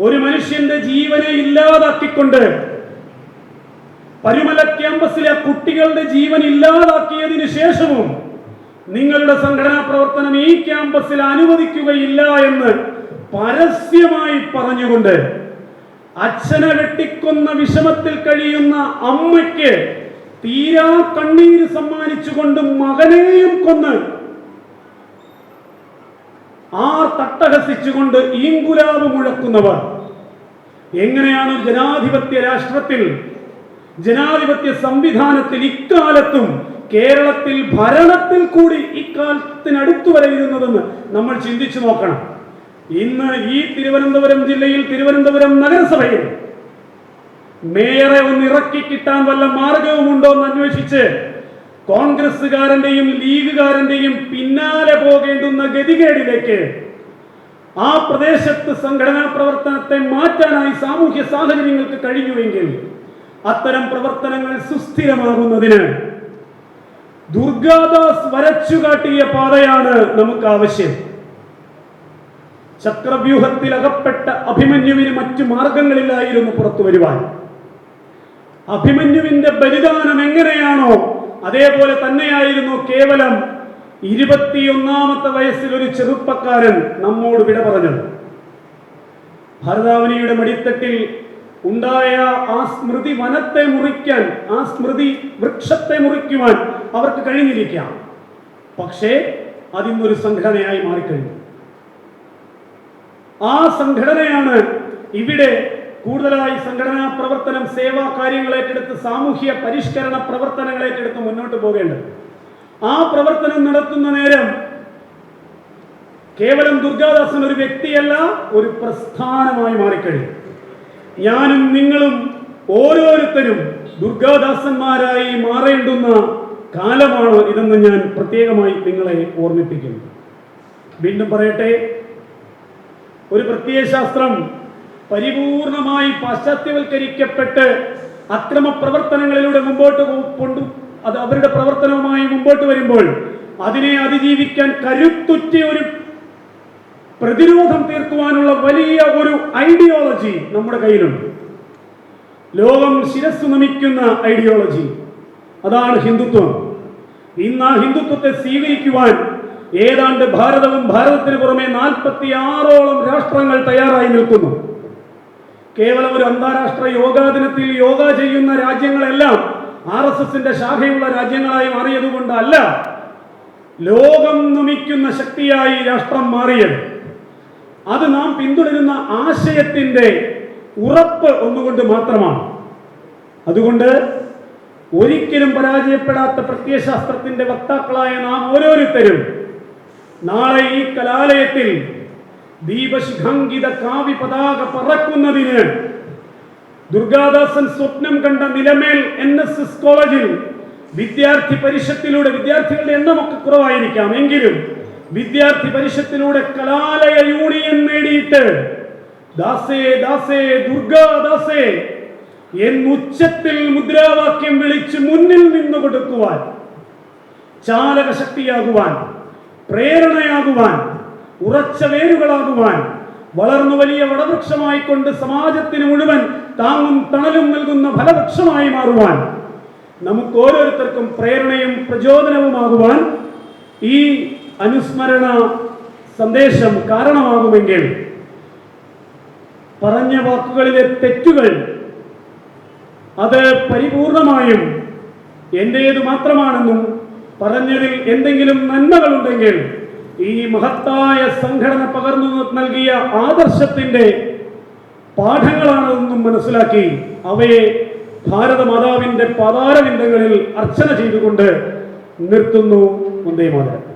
ഒരു മനുഷ്യന്റെ ജീവനെ ഇല്ലാതാക്കിക്കൊണ്ട് പരുമല ക്യാമ്പസിലെ കുട്ടികളുടെ ജീവൻ ഇല്ലാതാക്കിയതിനു ശേഷവും നിങ്ങളുടെ സംഘടനാ പ്രവർത്തനം ഈ ക്യാമ്പസിൽ അനുവദിക്കുകയില്ല എന്ന് പരസ്യമായി പറഞ്ഞുകൊണ്ട് അച്ഛനെ വെട്ടിക്കൊന്ന വിഷമത്തിൽ കഴിയുന്ന അമ്മയ്ക്ക് തീരാ കണ്ണീര് സമ്മാനിച്ചുകൊണ്ട് മകനെയും കൊന്ന് തട്ടഹസിച്ചുകൊണ്ട് ഈങ്കുലാവ് മുഴക്കുന്നവർ എങ്ങനെയാണ് ജനാധിപത്യ രാഷ്ട്രത്തിൽ, ജനാധിപത്യ സംവിധാനത്തിൽ ഇക്കാലത്തും കേരളത്തിൽ ഭരണത്തിൽ കൂടി ഇക്കാലത്തിനടുത്തു വരെ ഇരുന്നതെന്ന് നമ്മൾ ചിന്തിച്ചു നോക്കണം. ഇന്ന് ഈ തിരുവനന്തപുരം ജില്ലയിൽ തിരുവനന്തപുരം നഗരസഭയിൽ മേയറെ ഒന്ന് ഇറക്കി കിട്ടാൻ വല്ല മാർഗവുമുണ്ടോ എന്ന് അന്വേഷിച്ച് കോൺഗ്രസുകാരന്റെയും ലീഗുകാരന്റെയും പിന്നാലെ പോകേണ്ടുന്ന ഗതികേടിലേക്ക് ആ പ്രദേശത്ത് സംഘടനാ പ്രവർത്തനത്തെ മാറ്റാനായി സാമൂഹ്യ സാഹചര്യങ്ങൾക്ക് കഴിഞ്ഞുവെങ്കിൽ അത്തരം പ്രവർത്തനങ്ങൾ സുസ്ഥിരമാകുന്നതിന് ദുർഗാദാസ് വരച്ചുകാട്ടിയ പാതയാണ് നമുക്ക് ആവശ്യം. ചക്രവ്യൂഹത്തിൽ അകപ്പെട്ട അഭിമന്യുവിന് മറ്റു മാർഗങ്ങളില്ലായിരുന്നു പുറത്തു വരുവാൻ. അഭിമന്യുവിന്റെ ബലിദാനം എങ്ങനെയാണോ അതേപോലെ തന്നെയായിരുന്നു കേവലം 21ാമത്തെ വയസ്സിൽ ഒരു ചെറുപ്പക്കാരൻ നമ്മോട് വിട പറഞ്ഞത്. ഭാരതാവനിയുടെ മടിത്തട്ടിൽ ഉണ്ടായ ആ സ്മൃതി വനത്തെ മുറിക്കാൻ, ആ സ്മൃതി വൃക്ഷത്തെ മുറിക്കുവാൻ അവർക്ക് കഴിഞ്ഞിരിക്കാം. പക്ഷേ അതിന്നൊരു സംഘടനയായി മാറിക്കഴിഞ്ഞു. ആ സംഘടനയാണ് ഇവിടെ കൂടുതലായി സംഘടനാ പ്രവർത്തനം, സേവാ കാര്യങ്ങൾ ഏറ്റെടുത്ത് സാമൂഹ്യ പരിഷ്കരണ പ്രവർത്തനങ്ങൾ ഏറ്റെടുത്ത് മുന്നോട്ട് പോകേണ്ടത്. ആ പ്രവർത്തനം നടത്തുന്ന നേരം കേവലം ദുർഗാദാസൻ ഒരു വ്യക്തിയല്ല, ഒരു പ്രസ്ഥാനമായി മാറിക്കഴിഞ്ഞു. ഞാനും നിങ്ങളും ഓരോരുത്തരും ദുർഗാദാസന്മാരായി മാറേണ്ടുന്ന കാലമാണ് ഇതെന്ന് ഞാൻ പ്രത്യേകമായി നിങ്ങളെ ഓർമ്മിപ്പിക്കുന്നു. വീണ്ടും പറയട്ടെ, ഒരു പ്രത്യയശാസ്ത്രം പരിപൂർണമായി പാശ്ചാത്യവൽക്കരിക്കപ്പെട്ട് അക്രമ പ്രവർത്തനങ്ങളിലൂടെ മുമ്പോട്ട് അത് അവരുടെ പ്രവർത്തനവുമായി മുമ്പോട്ട് വരുമ്പോൾ അതിനെ അതിജീവിക്കാൻ കരുത്തുറ്റ ഒരു പ്രതിരോധം തീർക്കുവാനുള്ള വലിയ ഒരു ഐഡിയോളജി നമ്മുടെ കയ്യിലുണ്ട്. ലോകം ശിരസ്സു നമിക്കുന്ന ഐഡിയോളജി, അതാണ് ഹിന്ദുത്വം. ഇന്ന് ആ ഹിന്ദുത്വത്തെ സ്വീകരിക്കുവാൻ ഏതാണ്ട് ഭാരതവും ഭാരതത്തിന് പുറമെ 46ഓളം രാഷ്ട്രങ്ങൾ തയ്യാറായി നിൽക്കുന്നു. കേവലം ഒരു അന്താരാഷ്ട്ര യോഗാ ദിനത്തിൽ യോഗ ചെയ്യുന്ന രാജ്യങ്ങളെല്ലാം RSSന്റെ ശാഖയുള്ള രാജ്യങ്ങളായി മാറിയതുകൊണ്ടല്ല, ലോകം നമിക്കുന്ന ശക്തിയായി രാഷ്ട്രം മാറിയത്. അത് നാം പിന്തുടരുന്ന ആശയത്തിന്റെ ഉറപ്പ് ഒന്നുകൊണ്ട് മാത്രമാണ്. അതുകൊണ്ട് ഒരിക്കലും പരാജയപ്പെടാത്ത പ്രത്യയശാസ്ത്രത്തിന്റെ വക്താക്കളായ നാം ഓരോരുത്തരും നാളെ ഈ കലാലയത്തിൽ ദീപശിഖാങ്കിത കാവ്യ പതാക പറക്കുന്നതിന് ദുർഗാദാസൻ സ്വപ്നം കണ്ട നിലമേൽ NSS കോളേജിൽ വിദ്യാർത്ഥി പരിഷത്തിലൂടെ, വിദ്യാർത്ഥികളുടെ എണ്ണമൊക്കെ കുറവായിരിക്കാം എങ്കിലും വിദ്യാർത്ഥി പരിഷത്തിലൂടെ കലാലയ യൂണിയൻ നേടിയിട്ട് ദാസേ ദാസേ ദുർഗാദാസേ എന്നുച്ചത്തിൽ മുദ്രാവാക്യം വിളിച്ച് മുന്നിൽ നിന്ന് കൊടുക്കുവാൻ, ചാലക ശക്തിയാകുവാൻ, പ്രേരണയാകുവാൻ, ഉറച്ച വേരുകളാകുവാൻ, വളർന്നു വലിയ വടവൃക്ഷമായി കൊണ്ട് സമാജത്തിന് മുഴുവൻ താങ്ങും തണലും നൽകുന്ന ഫലവൃക്ഷമായി മാറുവാൻ, നമുക്ക് ഓരോരുത്തർക്കും പ്രേരണയും പ്രചോദനവുമാകുവാൻ ഈ അനുസ്മരണ സന്ദേശം കാരണമാകുമെങ്കിൽ പറഞ്ഞ വാക്കുകളിലെ തെറ്റുകൾ അത് പരിപൂർണമായും എന്റേതു മാത്രമാണെന്നും പറഞ്ഞതിൽ എന്തെങ്കിലും നന്മകളുണ്ടെങ്കിൽ ഈ മഹത്തായ സംഘടന പകർന്നു നൽകിയ ആദർശത്തിന്റെ പാഠങ്ങളാണെന്നും മനസ്സിലാക്കി അവയെ ഭാരതമാതാവിന്റെ പാതാരവിന്ദങ്ങളിൽ അർച്ചന ചെയ്തുകൊണ്ട് നിർത്തുന്നു. വന്ദേ മാതരം.